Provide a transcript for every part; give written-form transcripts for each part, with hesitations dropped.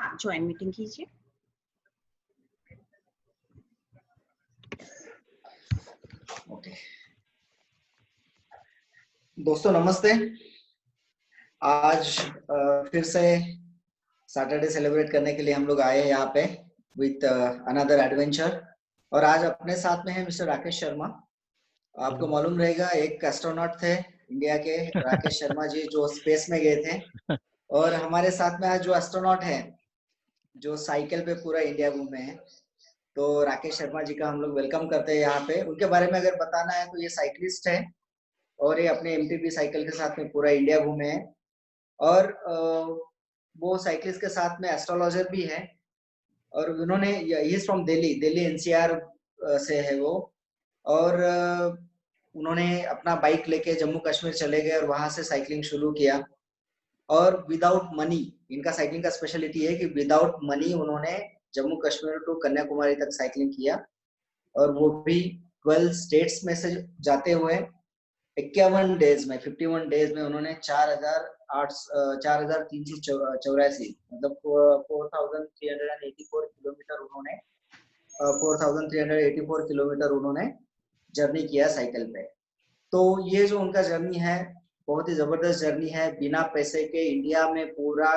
हाँ, join meeting कीजिए। दोस्तों नमस्ते। आज फिर से सैटरडे सेलिब्रेट करने के लिए हम लोग आए हैं यहाँ पे विथ अनदर एडवेंचर। और आज अपने साथ में है मिस्टर राकेश शर्मा। आपको मालूम रहेगा एक एस्ट्रोनॉट थे इंडिया के, राकेश शर्मा जी, जो स्पेस में गए थे। और हमारे साथ में आज जो एस्ट्रोनॉट है जो साइकिल पे पूरा इंडिया घूमे हैं, तो राकेश शर्मा जी का हम लोग वेलकम करते हैं यहाँ पे। उनके बारे में अगर बताना है तो ये साइकिलिस्ट है और ये अपने एमटीबी साइकिल के साथ में पूरा इंडिया घूमे हैं। और वो साइकिलिस्ट के साथ में एस्ट्रोलॉजर भी है। और उन्होंने, he is from Delhi, Delhi NCR से है वो। और उन्होंने अपना बाइक लेके जम्मू कश्मीर चले गए और वहां से साइकिलिंग शुरू किया। और विदाउट मनी, इनका साइकिलिंग का स्पेशलिटी है कि विदाउट मनी उन्होंने जम्मू कश्मीर टू कन्याकुमारी तक साइकिलिंग किया। और वो भी 12 स्टेट्स में से जाते हुए 51 डेज में, 51 डेज में उन्होंने 4,384 मतलब 4,384 किलोमीटर उन्होंने 4,384 किलोमीटर उन्होंने जर्नी किया साइकिल पे। तो ये जो उनका जर्नी है बहुत ही जबरदस्त जर्नी है, बिना पैसे के इंडिया में पूरा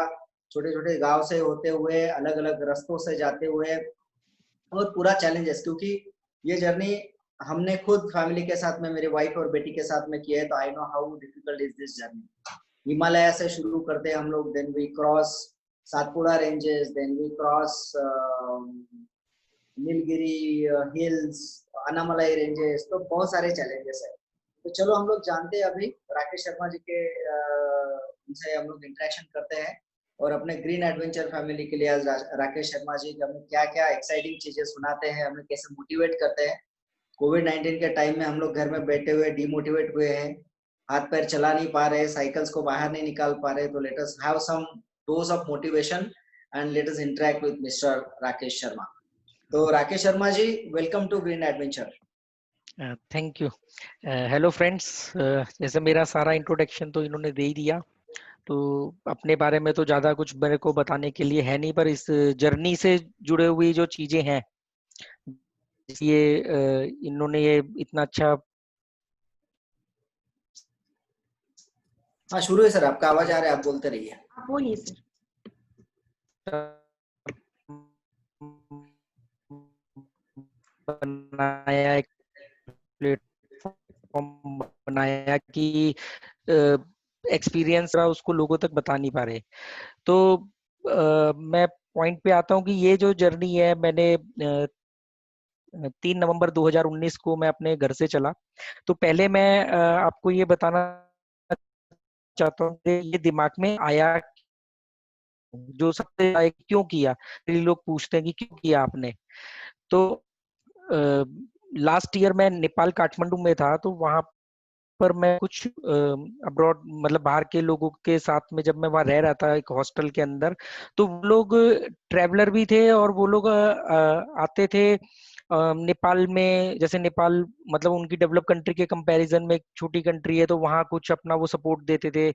छोटे छोटे गांव से होते हुए अलग अलग रास्तों से जाते हुए और पूरा चैलेंजेस, क्योंकि ये जर्नी हमने खुद फैमिली के साथ में, मेरी वाइफ और बेटी के साथ में किया है, तो I know how difficult is this journey. Himalaya से शुरू करते हैं हम लोग, then we cross Satpura ranges, then we cross Nilgiri hills, Anamalai ranges, तो बहुत सारे चैलेंजेस है। तो चलो हम लोग जानते हैं अभी राकेश शर्मा जी के, उनसे हम लोग इंटरेक्शन करते हैं और अपने ग्रीन एडवेंचर फैमिली के लिए आज राकेश शर्मा जी हमें क्या क्या एक्साइटिंग चीजें सुनाते हैं, हमें कैसे मोटिवेट करते हैं। कोविड-19 के टाइम में हम लोग घर में बैठे हुए डिमोटिवेट हुए हैं, हाथ पैर चला नहीं पा रहे, साइकिल्स को बाहर नहीं निकाल पा रहे, तो let us have some dose of motivation and let us interact with mister Rakesh Sharma. तो Rakesh Sharma ji, welcome to Green Adventure. Thank you. Hello friends, जैसे मेरा सारा इंट्रोडक्शन तो इन्होंने दे ही दिया, तो अपने बारे में तो ज्यादा कुछ मेरे को बताने के लिए है नहीं, पर इस जर्नी से जुड़े हुई जो चीजें हैं, ये इन्होंने ये इतना अच्छा। हाँ शुरू है सर, आपका आवाज आ रहा है, आप बोलते रहिए। आप बोलिए सर। बनाया, एक प्लेटफॉर्म बनाया कि एक्सपीरियंस रहा उसको लोगों तक बता नहीं पा रहे। तो मैं पॉइंट पे आता हूँ कि ये जो जर्नी है, मैंने 3 नवंबर 2019 को मैं अपने घर से चला। तो पहले मैं आपको ये बताना चाहता हूँ कि ये दिमाग में आया, जो सबसे क्यों किया, लोग पूछते हैं कि क्यों किया आपने। तो लास्ट ईयर मैं नेपाल काठमांडू में था, तो वहां पर मैं कुछ अब्रॉड मतलब बाहर के लोगों के साथ में जब मैं वहां रह रहा था एक हॉस्टल के अंदर, तो वो लोग ट्रैवलर भी थे और वो लोग आते थे नेपाल में। जैसे नेपाल मतलब उनकी डेवलप कंट्री के कंपैरिजन में एक छोटी कंट्री है, तो वहाँ कुछ अपना वो सपोर्ट देते थे,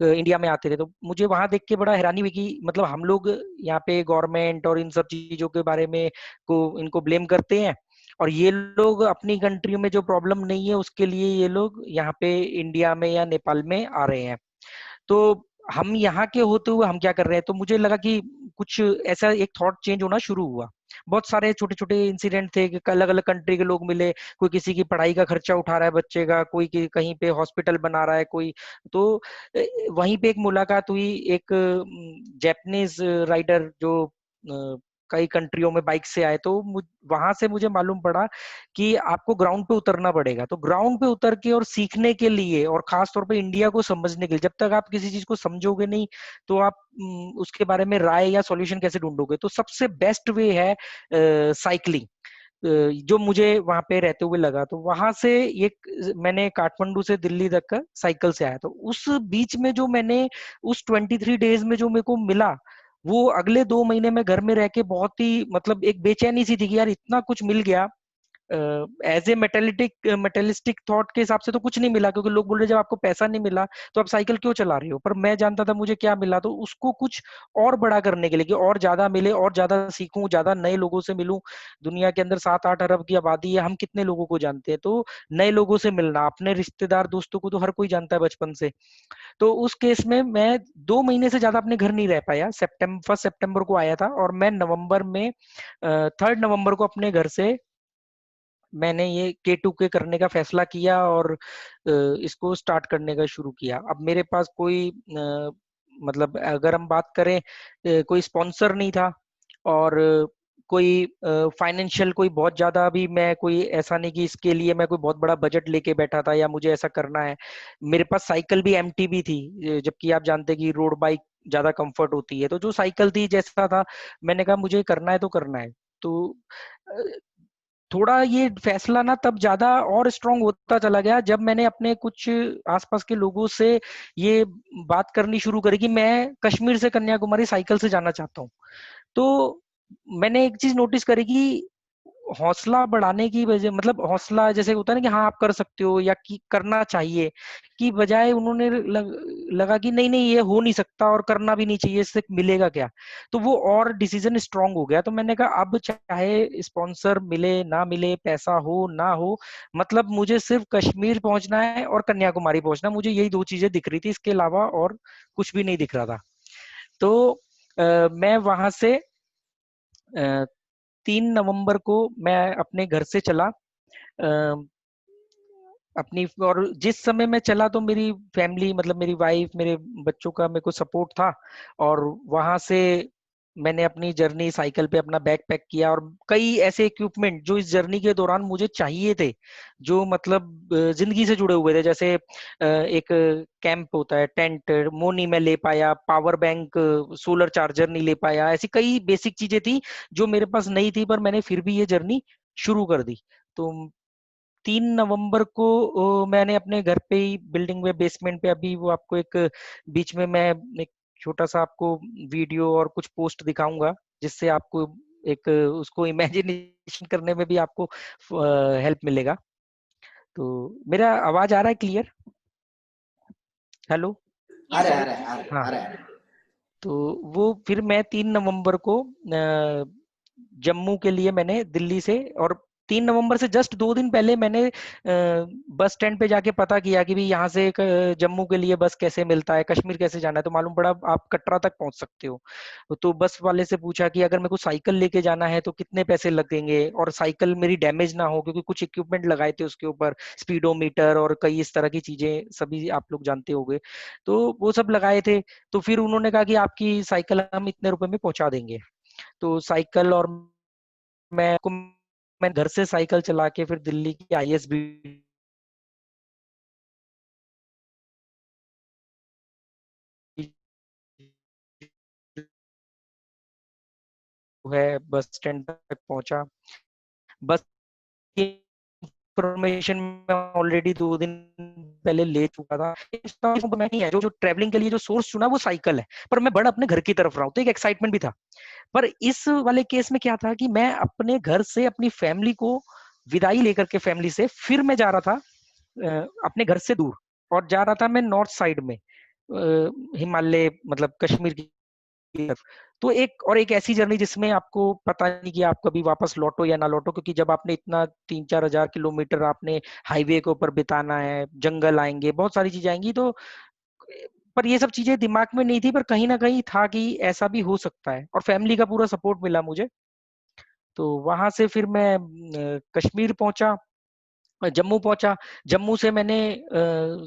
इंडिया में आते थे। तो मुझे वहां देख के बड़ा हैरानी हुई कि मतलब हम लोग यहाँ पे गवर्नमेंट और इन सब चीजों के बारे में को इनको ब्लेम करते हैं, और ये लोग अपनी कंट्री में जो प्रॉब्लम नहीं है उसके लिए ये लोग यहाँ पे इंडिया में या नेपाल में आ रहे हैं। तो हम यहाँ के होते हुए हम क्या कर रहे हैं? तो मुझे लगा कि कुछ ऐसा एक थॉट चेंज होना शुरू हुआ। बहुत सारे छोटे छोटे इंसिडेंट थे कि अलग अलग कंट्री के लोग मिले, कोई किसी की पढ़ाई का खर्चा उठा रहा है बच्चे का, कोई कहीं पे हॉस्पिटल बना रहा है कोई। तो वहीं पे एक मुलाकात हुई एक जापानीज राइडर जो कई कंट्रियों में बाइक से आए। तो वहां से मुझे मालूम पड़ा कि आपको ग्राउंड पे उतरना पड़ेगा। तो ग्राउंड पे उतर के और सीखने के लिए, और खास तौर पे इंडिया को समझने के लिए, जब तक आप किसी चीज को समझोगे नहीं तो आप उसके बारे में राय या सॉल्यूशन कैसे ढूंढोगे? तो सबसे बेस्ट वे है साइकिलिंग, जो मुझे वहां पे रहते हुए लगा। तो वहां से मैंने काठमांडू से दिल्ली तक का साइकिल से आया। तो उस बीच में जो मैंने उस 23 डेज में जो मेरे को मिला, वो अगले 2 महीने में घर में रह के बहुत ही मतलब एक बेचैनी सी थी कि यार इतना कुछ मिल गया, एज ए मेटेलिस्टिक थॉट के हिसाब से तो कुछ नहीं मिला, क्योंकि लोग बोल रहे जब आपको पैसा नहीं मिला तो आप साइकिल क्यों चला रहे हो। पर मैं जानता था मुझे क्या मिला, तो उसको कुछ और बड़ा करने के लिए कि और ज्यादा मिले, और ज्यादा सीखूं, ज्यादा नए लोगों से मिलूं। दुनिया के अंदर 7-8 अरब की आबादी है, हम कितने लोगों को जानते हैं, तो नए लोगों से मिलना, अपने रिश्तेदार दोस्तों को तो हर कोई जानता है बचपन से। तो उस केस में मैं 2 महीने से ज्यादा अपने घर नहीं रह पाया। 1 सितंबर को आया था, और मैं नवंबर में 3 नवंबर को अपने घर से मैंने ये K2K करने का फैसला किया, और इसको स्टार्ट करने का शुरू किया। अब मेरे पास कोई मतलब अगर हम बात करें, कोई स्पॉन्सर नहीं था, और कोई फाइनेंशियल कोई बहुत ज्यादा भी, मैं कोई ऐसा नहीं कि इसके लिए मैं कोई बहुत बड़ा बजट लेके बैठा था या मुझे ऐसा करना है। मेरे पास साइकिल भी एमटी थी, जबकि आप जानते हैं कि रोड बाइक ज्यादा कंफर्ट होती है। तो जो साइकिल थी जैसा था, मैंने कहा मुझे करना है तो करना है। तो थोड़ा ये फैसला ना तब ज्यादा और स्ट्रांग होता चला गया जब मैंने अपने कुछ आसपास के लोगों से ये बात करनी शुरू करी कि मैं कश्मीर से कन्याकुमारी साइकिल से जाना चाहता हूँ। तो मैंने एक चीज नोटिस करी कि हौसला बढ़ाने की वजह, मतलब हौसला जैसे होता है ना कि हाँ आप कर सकते हो या कि करना चाहिए, की बजाय उन्होंने लगा कि नहीं नहीं ये हो नहीं सकता और करना भी नहीं चाहिए, इससे मिलेगा क्या। तो वो और डिसीजन स्ट्रांग हो गया। तो मैंने कहा अब चाहे स्पॉन्सर मिले ना मिले, पैसा हो ना हो, मतलब मुझे सिर्फ कश्मीर पहुंचना है और कन्याकुमारी पहुंचना, मुझे यही 2 चीजें दिख रही थी, इसके अलावा और कुछ भी नहीं दिख रहा था। तो मैं वहां से 3 नवंबर को मैं अपने घर से चला अपनी, और जिस समय मैं चला तो मेरी फैमिली, मतलब मेरी वाइफ, मेरे बच्चों का मेरे को सपोर्ट था। और वहां से मैंने अपनी जर्नी साइकिल पे अपना बैग पैक किया, और कई ऐसे इक्विपमेंट जो इस जर्नी के दौरान मुझे चाहिए थे, जो मतलब जिंदगी से जुड़े हुए थे, जैसे एक कैंप होता है, टेंट वो नहीं मैं ले पाया, पावर बैंक, सोलर चार्जर नहीं ले पाया, ऐसी कई बेसिक चीजें थी जो मेरे पास नहीं थी, पर मैंने फिर भी ये जर्नी शुरू कर दी। तो 3 नवंबर को मैंने अपने घर पे ही बिल्डिंग में बेसमेंट पे, अभी वो आपको एक बीच में मैं एक छोटा सा आपको वीडियो और कुछ पोस्ट दिखाऊंगा, जिससे आपको एक उसको इमेजिनेशन करने में भी आपको हेल्प मिलेगा। तो मेरा आवाज आ रहा है क्लियर? हेलो? आ रहा है, आ रहा है, आ रहा है, हाँ। आ रहा है। तो वो फिर मैं 3 नवंबर को जम्मू के लिए मैंने दिल्ली से, और 3 नवंबर से जस्ट 2 दिन पहले मैंने बस स्टैंड पे जाके पता किया कि भी यहाँ से जम्मू के लिए बस कैसे मिलता है, कश्मीर कैसे जाना है। तो मालूम पड़ा आप कटरा तक पहुंच सकते हो। तो बस वाले से पूछा कि अगर मेरे को साइकिल लेके जाना है तो कितने पैसे लगेंगे, और साइकिल मेरी डैमेज ना हो, क्योंकि कुछ इक्विपमेंट लगाए थे उसके ऊपर, स्पीडोमीटर और कई इस तरह की चीजें, सभी आप लोग जानते होंगे। तो वो सब लगाए थे। तो फिर उन्होंने कहा कि आपकी साइकिल हम इतने रुपए में पहुंचा देंगे। तो साइकिल, और मैं घर से साइकिल चला के फिर दिल्ली की आईएसबी है बस स्टैंड तक पहुंचा। बस की इंफॉर्मेशन मैं ऑलरेडी 2 दिन पहले ले चुका था। मैं नहीं है जो जो ट्रैवलिंग के लिए जो सोर्स चुना वो साइकिल है, पर मैं बढ़ अपने घर की तरफ रहा हूँ, तो एक एक्साइटमेंट भी था। पर इस वाले केस में क्या था कि मैं अपने घर से अपनी फैमिली को विदाई लेकर के, फैमिली से फिर मैं जा रहा था अपने घर से दूर, और जा रहा था मैं नॉर्थ साइड में, हिमालय, मतलब कश्मीर की तरफ। तो एक ऐसी जर्नी जिसमें आपको पता नहीं कि आप कभी वापस लौटो या ना लौटो, क्योंकि जब आपने इतना 3-4 हजार किलोमीटर आपने हाईवे के ऊपर बिताना है, जंगल आएंगे, बहुत सारी चीजें आएंगी। तो पर ये सब चीजें दिमाग में नहीं थी, पर कहीं ना कहीं था कि ऐसा भी हो सकता है, और फैमिली का पूरा सपोर्ट मिला मुझे। तो वहां से फिर मैं कश्मीर पहुंचा, जम्मू पहुंचा। जम्मू से मैंने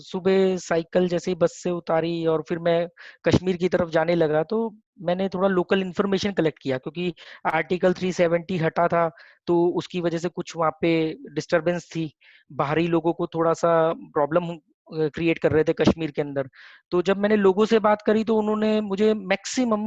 सुबह साइकिल जैसे ही बस से उतारी और फिर मैं कश्मीर की तरफ जाने लगा, तो मैंने थोड़ा लोकल इन्फॉर्मेशन कलेक्ट किया, क्योंकि आर्टिकल 370 हटा था, तो उसकी वजह से कुछ वहाँ पे डिस्टरबेंस थी, बाहरी लोगों को थोड़ा सा प्रॉब्लम क्रिएट कर रहे थे कश्मीर के अंदर। तो जब मैंने लोगों से बात करी तो उन्होंने मुझे, मैक्सिमम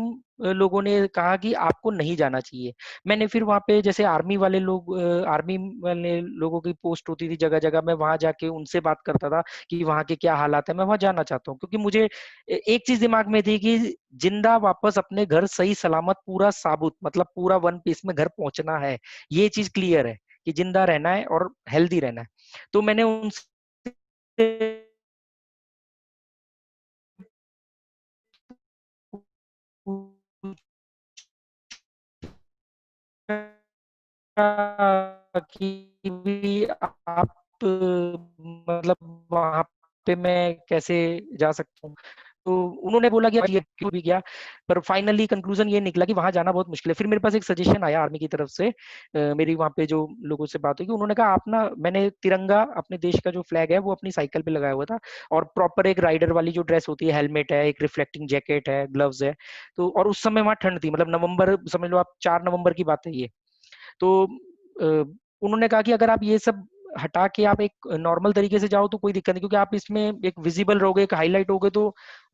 लोगों ने कहा कि आपको नहीं जाना चाहिए। मैंने फिर वहाँ पे जैसे आर्मी वाले लोगों की पोस्ट होती थी जगह जगह, मैं वहां जाके उनसे बात करता था कि वहाँ के क्या हालात है, मैं वहां जाना चाहता हूँ, क्योंकि मुझे एक चीज दिमाग में थी कि जिंदा वापस अपने घर सही सलामत पूरा साबुत, मतलब पूरा वन पीस में घर पहुंचना है, ये चीज क्लियर है कि जिंदा रहना है और हेल्दी रहना है। तो मैंने उनसे कि भी आप मतलब वहां पे मैं कैसे जा सकता हूँ। तो उन्होंने बोला कि ये क्यों भी गया, पर फाइनली कंक्लूजन ये निकला कि वहां जाना बहुत मुश्किल है। फिर मेरे पास एक सजेशन आया आर्मी की तरफ से, मेरी वहां पे जो लोगों से बात हुई कि उन्होंने कहा आप ना, मैंने तिरंगा अपने देश का जो फ्लैग है वो अपनी साइकिल पे लगाया हुआ था, और प्रॉपर एक राइडर वाली जो ड्रेस होती है, हेलमेट है, एक रिफ्लेक्टिंग जैकेट है, ग्लव्स है। तो और उस समय वहां ठंड थी, मतलब नवंबर, समझ लो आप 4 नवंबर की बात है ये। तो उन्होंने कहा कि अगर आप ये सब हटा के आप एक नॉर्मल तरीके से जाओ तो कोई दिक्कत नहीं, क्योंकि आप इसमें एक विजिबल रहोगे, एक हाईलाइट होगे तो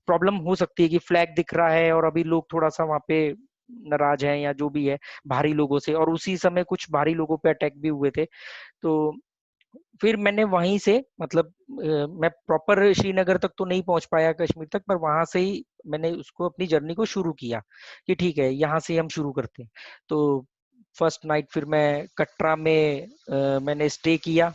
प्रॉब्लम हो सकती है कि फ्लैग दिख रहा है और अभी लोग थोड़ा सा वहां पे नाराज हैं या जो भी है भारी लोगों से, और उसी समय कुछ भारी लोगों पे अटैक भी हुए थे। तो फिर मैंने वहीं से मतलब मैं प्रॉपर श्रीनगर तक तो नहीं पहुंच पाया कश्मीर तक, पर वहां से ही मैंने उसको अपनी जर्नी को शुरू किया कि ठीक है यहाँ से हम शुरू करते हैं। तो फर्स्ट नाइट फिर मैं कटरा में मैंने स्टे किया,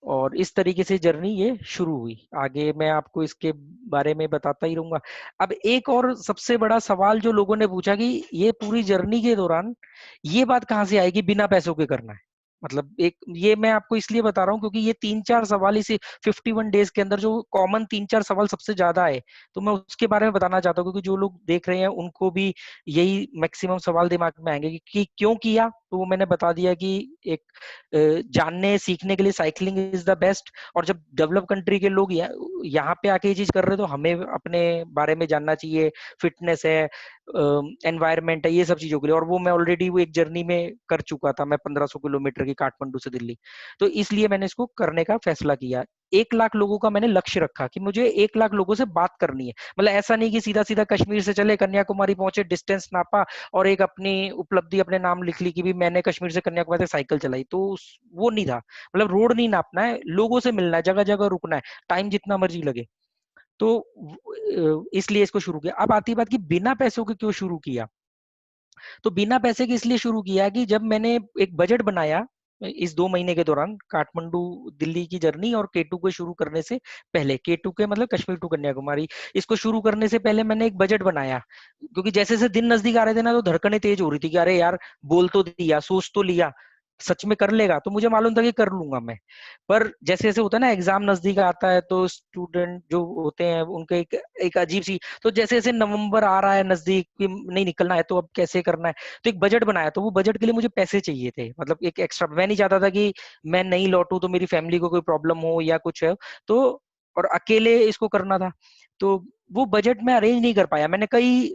और इस तरीके से जर्नी ये शुरू हुई। आगे मैं आपको इसके बारे में बताता ही रहूंगा। अब एक और सबसे बड़ा सवाल जो लोगों ने पूछा कि ये पूरी जर्नी के दौरान ये बात कहाँ से आएगी बिना पैसों के करना है। मतलब एक ये मैं आपको इसलिए बता रहा हूँ क्योंकि ये 3-4 सवाल इसे 51 डेज के अंदर जो कॉमन 3-4 सवाल सबसे ज्यादा है, तो मैं उसके बारे में बताना चाहता हूँ, क्योंकि जो लोग देख रहे हैं उनको भी यही मैक्सिमम सवाल दिमाग में आएंगे कि क्यों किया। तो वो मैंने बता दिया कि एक जानने सीखने के लिए साइकिलिंग इज द बेस्ट, और जब डेवलप कंट्री के लोग यहाँ पे आके ये चीज कर रहे हैं तो हमें अपने बारे में जानना चाहिए, फिटनेस है, एनवायरनमेंट है, ये सब चीजों के लिए। और वो मैं ऑलरेडी वो एक जर्नी में कर चुका था, मैं 1500 किलोमीटर की काठमांडू से दिल्ली। तो इसलिए मैंने इसको करने का फैसला किया। 1 लाख लोगों का मैंने लक्ष्य रखा कि मुझे 1 लाख लोगों से बात करनी है। मतलब ऐसा नहीं कि सीधा सीधा कश्मीर से चले कन्याकुमारी पहुंचे, डिस्टेंस नापा और एक अपनी उपलब्धि अपने नाम लिख ली कि भी मैंने कश्मीर से कन्याकुमारी तक साइकिल चलाई। तो वो नहीं था। मतलब रोड नहीं नापना है, लोगों से मिलना है, जगह जगह रुकना है, टाइम जितना मर्जी लगे। तो इसलिए इसको शुरू किया। अब आती बात कि बिना पैसों के क्यों शुरू किया। तो बिना पैसे के इसलिए शुरू किया कि जब मैंने एक बजट बनाया इस 2 महीने के दौरान, काठमांडू दिल्ली की जर्नी और K2 को शुरू करने से पहले, K2 के मतलब कश्मीर टू कन्याकुमारी, इसको शुरू करने से पहले मैंने एक बजट बनाया। क्योंकि जैसे जैसे दिन नजदीक आ रहे थे ना, तो धड़कनें तेज हो रही थी कि अरे यार, बोल तो दिया, सोच तो लिया, सच में कर लेगा। तो मुझे मालूम था कि कर लूंगा मैं। पर जैसे जैसे होता है ना, एग्जाम नजदीक आता है तो स्टूडेंट जो होते हैं उनके एक अजीब सी, तो जैसे जैसे नवंबर आ रहा है नजदीक कि नहीं निकलना है तो अब कैसे करना है, तो एक बजट बनाया। तो वो बजट के लिए मुझे पैसे चाहिए थे, मतलब एक एक्स्ट्रा। मैं नहीं चाहता था कि मैं नहीं लौटूं तो मेरी फैमिली को कोई प्रॉब्लम हो या कुछ है। तो और अकेले इसको करना था, तो वो बजट में अरेंज नहीं कर पाया। मैंने कई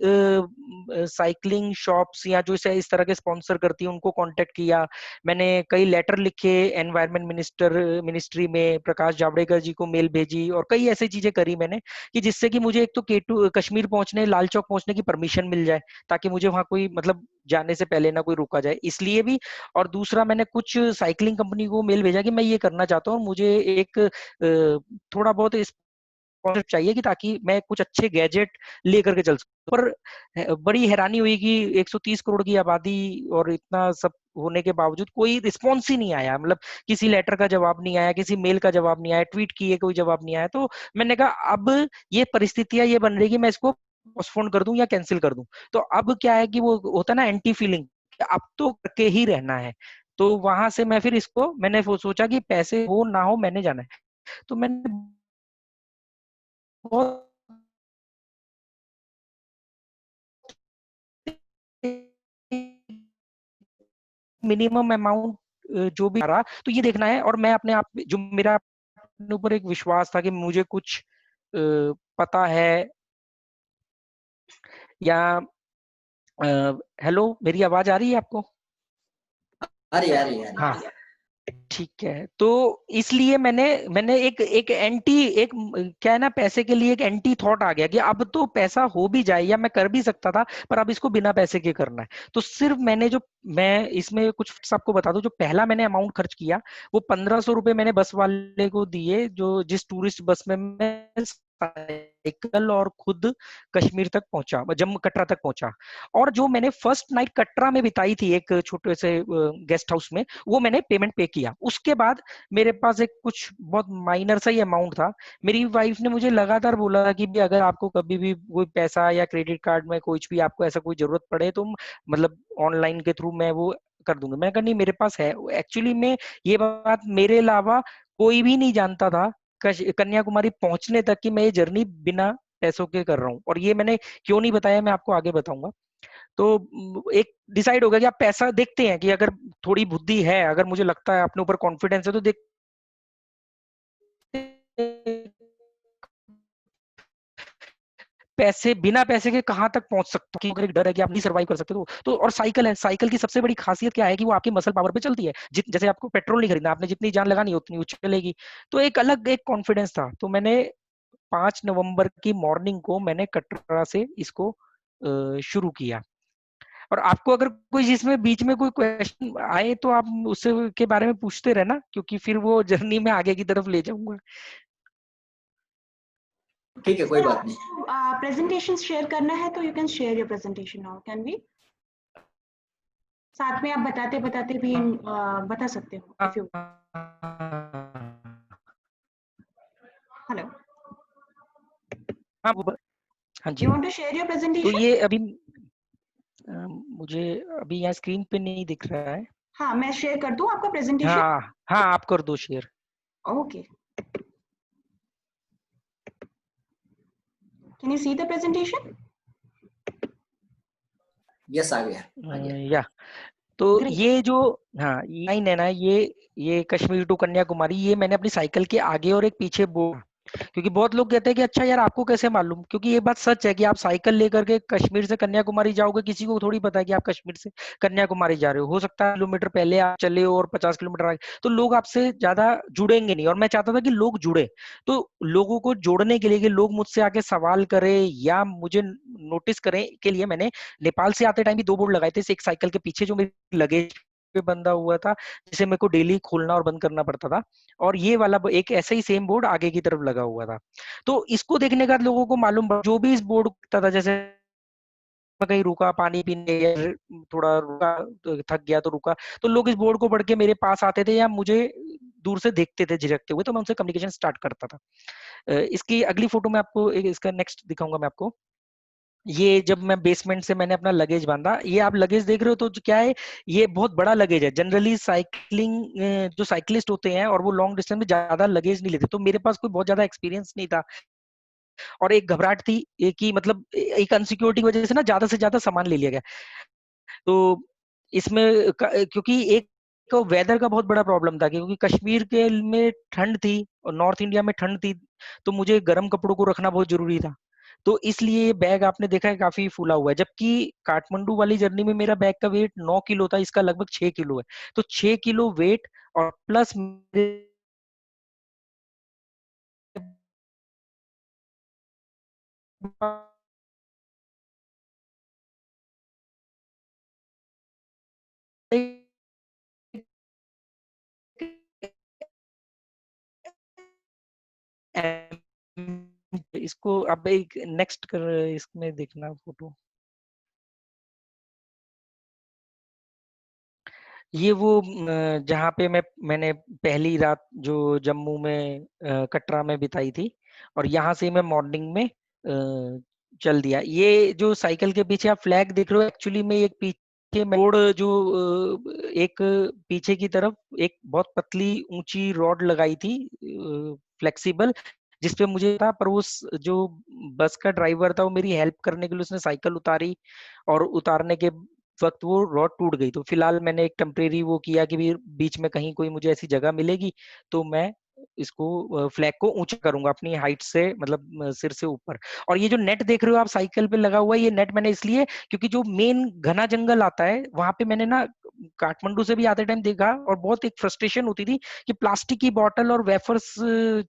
साइकिलिंग शॉप्स या जो इस तरह के स्पॉन्सर करती हैं उनको कांटेक्ट किया। मैंने कई लेटर लिखे एनवायरमेंट मिनिस्ट्री में, प्रकाश जावड़ेकर जी को मेल भेजी, और कई ऐसी चीजें करी मैंने कि जिससे कि मुझे एक तो K2 कश्मीर पहुंचने, लाल चौक पहुंचने की परमिशन मिल जाए, ताकि मुझे वहां कोई मतलब जाने से पहले ना कोई रोका जाए, इसलिए भी। और दूसरा, मैंने कुछ साइकिलिंग कंपनी को मेल भेजा कि मैं ये करना चाहता हूँ, मुझे एक थोड़ा बहुत स्पॉन्सरशिप चाहिए कि ताकि मैं कुछ अच्छे गैजेट लेकर के चल सकूं। पर बड़ी हैरानी हुई कि 130 करोड़ की आबादी और इतना सब होने के बावजूद कोई रिस्पॉन्स ही नहीं आया। मतलब किसी लेटर का जवाब नहीं आया, किसी मेल का जवाब नहीं आया, ट्वीट किए कोई जवाब नहीं आया। तो मैंने कहा अब ये परिस्थितियां ये बन रही कि मैं इसको पोस्टपोन कर दूं या कैंसिल कर दूं। तो अब क्या है कि वो होता है ना एंटी फीलिंग, अब तो करके ही रहना है। तो वहां से मैं फिर इसको मैंने सोचा कि पैसे हो ना हो मैंने जाना है। तो मैंने बहुत मिनिमम अमाउंट जो भी आ रहा, तो ये देखना है। और मैं अपने आप जो मेरा अपने ऊपर एक विश्वास था कि मुझे कुछ पता है, या हेलो, मेरी आवाज आ रही है आपको? अरे यार यार हाँ, यार। ठीक है। तो इसलिए मैंने मैंने एक एंटी, एक क्या है ना, पैसे के लिए एक एंटी थॉट आ गया कि अब तो पैसा हो भी जाए, या मैं कर भी सकता था, पर अब इसको बिना पैसे के करना है। तो सिर्फ मैंने जो, मैं इसमें कुछ आपको बता दूं, जो पहला मैंने अमाउंट खर्च किया वो 1500 रुपए मैंने बस वाले को दिए, जो जिस टूरिस्ट बस में मैं साइकिल और खुद कश्मीर तक पहुंचा, जम्मू कटरा तक पहुंचा। और जो मैंने फर्स्ट नाइट कटरा में बिताई थी एक छोटे से गेस्ट हाउस में, वो मैंने पेमेंट पे किया। उसके बाद मेरे पास एक कुछ बहुत माइनर सा ही अमाउंट था। मेरी वाइफ ने मुझे लगातार बोला कि भी अगर आपको कभी भी कोई पैसा या क्रेडिट कार्ड में कुछ भी आपको ऐसा कोई जरूरत पड़े तो मतलब ऑनलाइन के थ्रू मैं वो कर दूंगा। मैंने कहा नहीं मेरे पास है। एक्चुअली में ये बात मेरे अलावा कोई भी नहीं जानता था कन्याकुमारी पहुंचने तक कि मैं ये जर्नी बिना पैसों के कर रहा हूँ। और ये मैंने क्यों नहीं बताया मैं आपको आगे बताऊंगा। तो एक डिसाइड हो गया कि आप पैसा देखते हैं कि अगर थोड़ी बुद्धि है, अगर मुझे लगता है अपने ऊपर कॉन्फिडेंस है तो देख पैसे बिना पैसे के कहाँ तक पहुंच सकते हो, कि अगर एक डर है कि आप नहीं सर्वाइव कर सकते तो और साइकिल है, साइकिल की सबसे बड़ी खासियत क्या है कि वो आपके मसल पावर पे चलती है। जैसे आपको पेट्रोल नहीं खरीदना, आपने जितनी जान लगानी उतनी वो चलेगी। तो एक अलग एक कॉन्फिडेंस था। तो मैंने 5 नवंबर की मॉर्निंग को मैंने कटरा से इसको शुरू किया। और आपको अगर कोई इसमें बीच में कोई क्वेश्चन आए तो आप उससे के बारे में पूछते रहना, क्योंकि फिर वो जर्नी में आगे की तरफ ले जाऊंगा। ठीक है, कोई बात नहीं। प्रेजेंटेशन शेयर करना है तो you can share your presentation now, can we? साथ में आप बताते बताते भी बता सकते हो इफ यू। हेलो, हाँ हाँ जी। You want to share your तो प्रेजेंटेशन? ये अभी मुझे अभी यहाँ स्क्रीन पे नहीं दिख रहा है। हाँ, मैं शेयर कर दूं आपका प्रेजेंटेशन? हाँ हाँ, आप कर दो share. Okay, can you see the presentation? Yes, आ गया या तो Great. ये जो हाँ लाइन है ना, ये कश्मीर टू कन्याकुमारी, ये मैंने अपनी साइकिल के आगे और एक पीछे बोर्ड, क्योंकि बहुत लोग कहते हैं कि अच्छा यार आपको कैसे मालूम, क्योंकि ये बात सच है कि आप साइकिल लेकर के कश्मीर से कन्याकुमारी जाओगे, किसी को थोड़ी पता है कि आप कश्मीर से कन्याकुमारी जा रहे हो सकता है किलोमीटर पहले आप चले हो और 50 किलोमीटर आगे, तो लोग आपसे ज्यादा जुड़ेंगे नहीं। और मैं चाहता था कि लोग जुड़े, तो लोगों को जोड़ने के लिए कि लोग मुझसे आके सवाल करें या मुझे नोटिस करें के लिए मैंने नेपाल से आते टाइम भी 2 बोर्ड लगाए थे। एक साइकिल के पीछे जो मेरी लगेज पे बंधा हुआ था, जिसे मेरे को डेली खोलना और बंद करना पड़ता था, और ये वाला एक ऐसा ही सेम बोर्ड आगे की तरफ लगा हुआ था। तो इसको देखने का लोगों को मालूम जो भी इस बोर्ड था, जैसे मैं कहीं रुका पानी पीने या थोड़ा रुका तो थक गया तो रुका, तो लोग इस बोर्ड को पढ़ के मेरे पास आते थे या मुझे दूर से देखते थे झिझकते हुए, तो मैं उनसे कम्युनिकेशन स्टार्ट करता था। इसकी अगली फोटो में आपको इसका नेक्स्ट दिखाऊंगा मैं आपको। ये जब मैं बेसमेंट से मैंने अपना लगेज बांधा, ये आप लगेज देख रहे हो तो क्या है, ये बहुत बड़ा लगेज है। जनरली साइकिलिंग जो साइकिलिस्ट होते हैं और वो लॉन्ग डिस्टेंस में ज्यादा लगेज नहीं लेते, तो मेरे पास कोई बहुत ज्यादा एक्सपीरियंस नहीं था और एक घबराहट थी कि मतलब एक अनसिक्योरिटी की वजह से ना ज्यादा से ज्यादा सामान ले लिया गया। तो इसमें क्योंकि एक तो वेदर का बहुत बड़ा प्रॉब्लम था, क्योंकि कश्मीर के में ठंड थी और नॉर्थ इंडिया में ठंड थी, तो मुझे गर्म कपड़ों को रखना बहुत जरूरी था। तो इसलिए ये बैग आपने देखा है काफी फूला हुआ है, जबकि काठमांडू वाली जर्नी में मेरा बैग का वेट 9 किलो था, इसका लगभग 6 किलो है। तो 6 किलो वेट और प्लस मेरे इसको अब एक नेक्स्ट कर इसमें देखना फोटो। ये वो जहाँ पे मैंने पहली रात जो जम्मू में कटरा में बिताई थी, और यहाँ से मैं मॉर्निंग में चल दिया। ये जो साइकिल के पीछे आप फ्लैग देख रहे हो, एक्चुअली में एक पीछे रोड जो एक पीछे की तरफ एक बहुत पतली ऊंची रॉड लगाई थी फ्लेक्सिबल, जिसपे मुझे था, पर उस जो बस का ड्राइवर था वो मेरी हेल्प करने के लिए उसने साइकिल उतारी, और उतारने के वक्त वो रॉड टूट गई। तो फिलहाल मैंने एक टेम्परेरी वो किया कि भी बीच में कहीं कोई मुझे ऐसी जगह मिलेगी तो मैं इसको फ्लैग को ऊंचा करूंगा अपनी हाइट से, मतलब सिर से ऊपर। और ये जो नेट देख रहे हो आप साइकिल पे लगा हुआ है, ये नेट मैंने इसलिए क्योंकि जो मेन घना जंगल आता है वहां पे मैंने ना काठमांडू से भी आते टाइम देखा और बहुत एक फ्रस्ट्रेशन होती थी कि प्लास्टिक की बॉटल और वेफर्स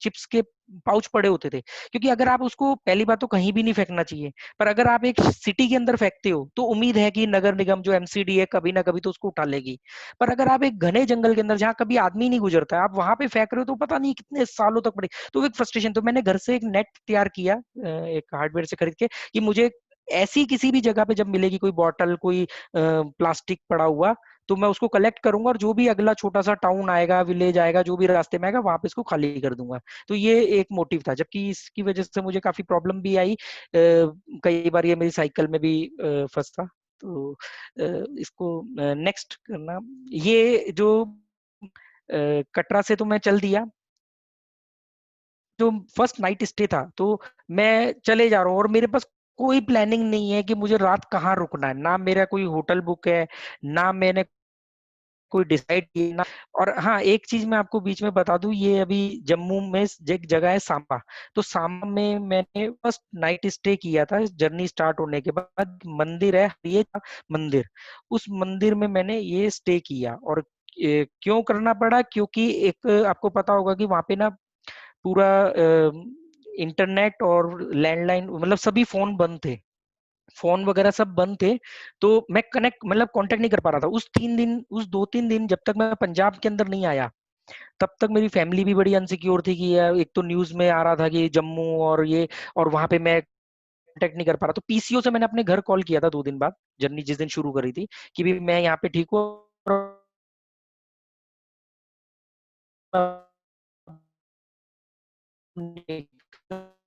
चिप्स के पाउच पड़े होते थे, क्योंकि अगर आप उसको, पहली बात तो कहीं भी नहीं फेंकना चाहिए, पर अगर आप एक सिटी के अंदर फेंकते हो तो उम्मीद है कि नगर निगम जो एमसीडी है कभी ना कभी तो उसको उठा लेगी। पर अगर आप एक घने जंगल के अंदर जहाँ कभी आदमी नहीं गुजरता है, आप वहां पे फेंक रहे हो तो पता नहीं कितने सालों तक पड़े। तो एक फ्रस्ट्रेशन, तो मैंने घर से एक नेट तैयार किया एक हार्डवेयर से खरीद के, कि मुझे ऐसी किसी भी जगह पे जब मिलेगी कोई बॉटल, कोई प्लास्टिक पड़ा हुआ, तो मैं उसको कलेक्ट करूंगा और जो भी अगला छोटा सा टाउन आएगा, विलेज आएगा, जो भी रास्ते में आएगा, वहां पे इसको खाली कर दूंगा। तो ये एक मोटिव था, जबकि इसकी वजह से मुझे काफी प्रॉब्लम भी आई। कई बार ये मेरी साइकिल में भी फंसा। तो इसको नेक्स्ट करना, ये जो कटरा से तो मैं चल दिया। जो फर्स्ट नाइट स्टे था, तो मैं चले जा रहा हूँ और मेरे पास कोई प्लानिंग नहीं है कि मुझे रात कहाँ रुकना है, ना मेरा कोई होटल बुक है, ना मैंने कोई डिसाइड किया ना। और हाँ, एक चीज मैं आपको बीच में बता दूं, ये अभी जम्मू में एक जगह है सांबा, तो सांबा में मैंने फर्स्ट नाइट स्टे किया था जर्नी स्टार्ट होने के बाद। मंदिर है ये मंदिर, उस मंदिर में मैंने ये स्टे किया। और क्यों करना पड़ा, क्योंकि एक आपको पता होगा कि वहां पे ना पूरा इंटरनेट और लैंडलाइन, मतलब सभी फोन बंद थे, फोन वगैरह सब बंद थे। तो मैं कनेक्ट, मतलब कांटेक्ट नहीं कर पा रहा था उस 3 दिन, उस 2-3 दिन जब तक मैं पंजाब के अंदर नहीं आया, तब तक मेरी फैमिली भी बड़ी अनसिक्योर थी कि यार, एक तो न्यूज में आ रहा था कि जम्मू और ये, और वहां पे मैं कांटेक्ट नहीं कर पा रहा। तो पीसीओ से मैंने अपने घर कॉल किया था 2 दिन बाद, जर्नी जिस दिन शुरू करी थी, कि भी मैं यहाँ पे ठीक हूँ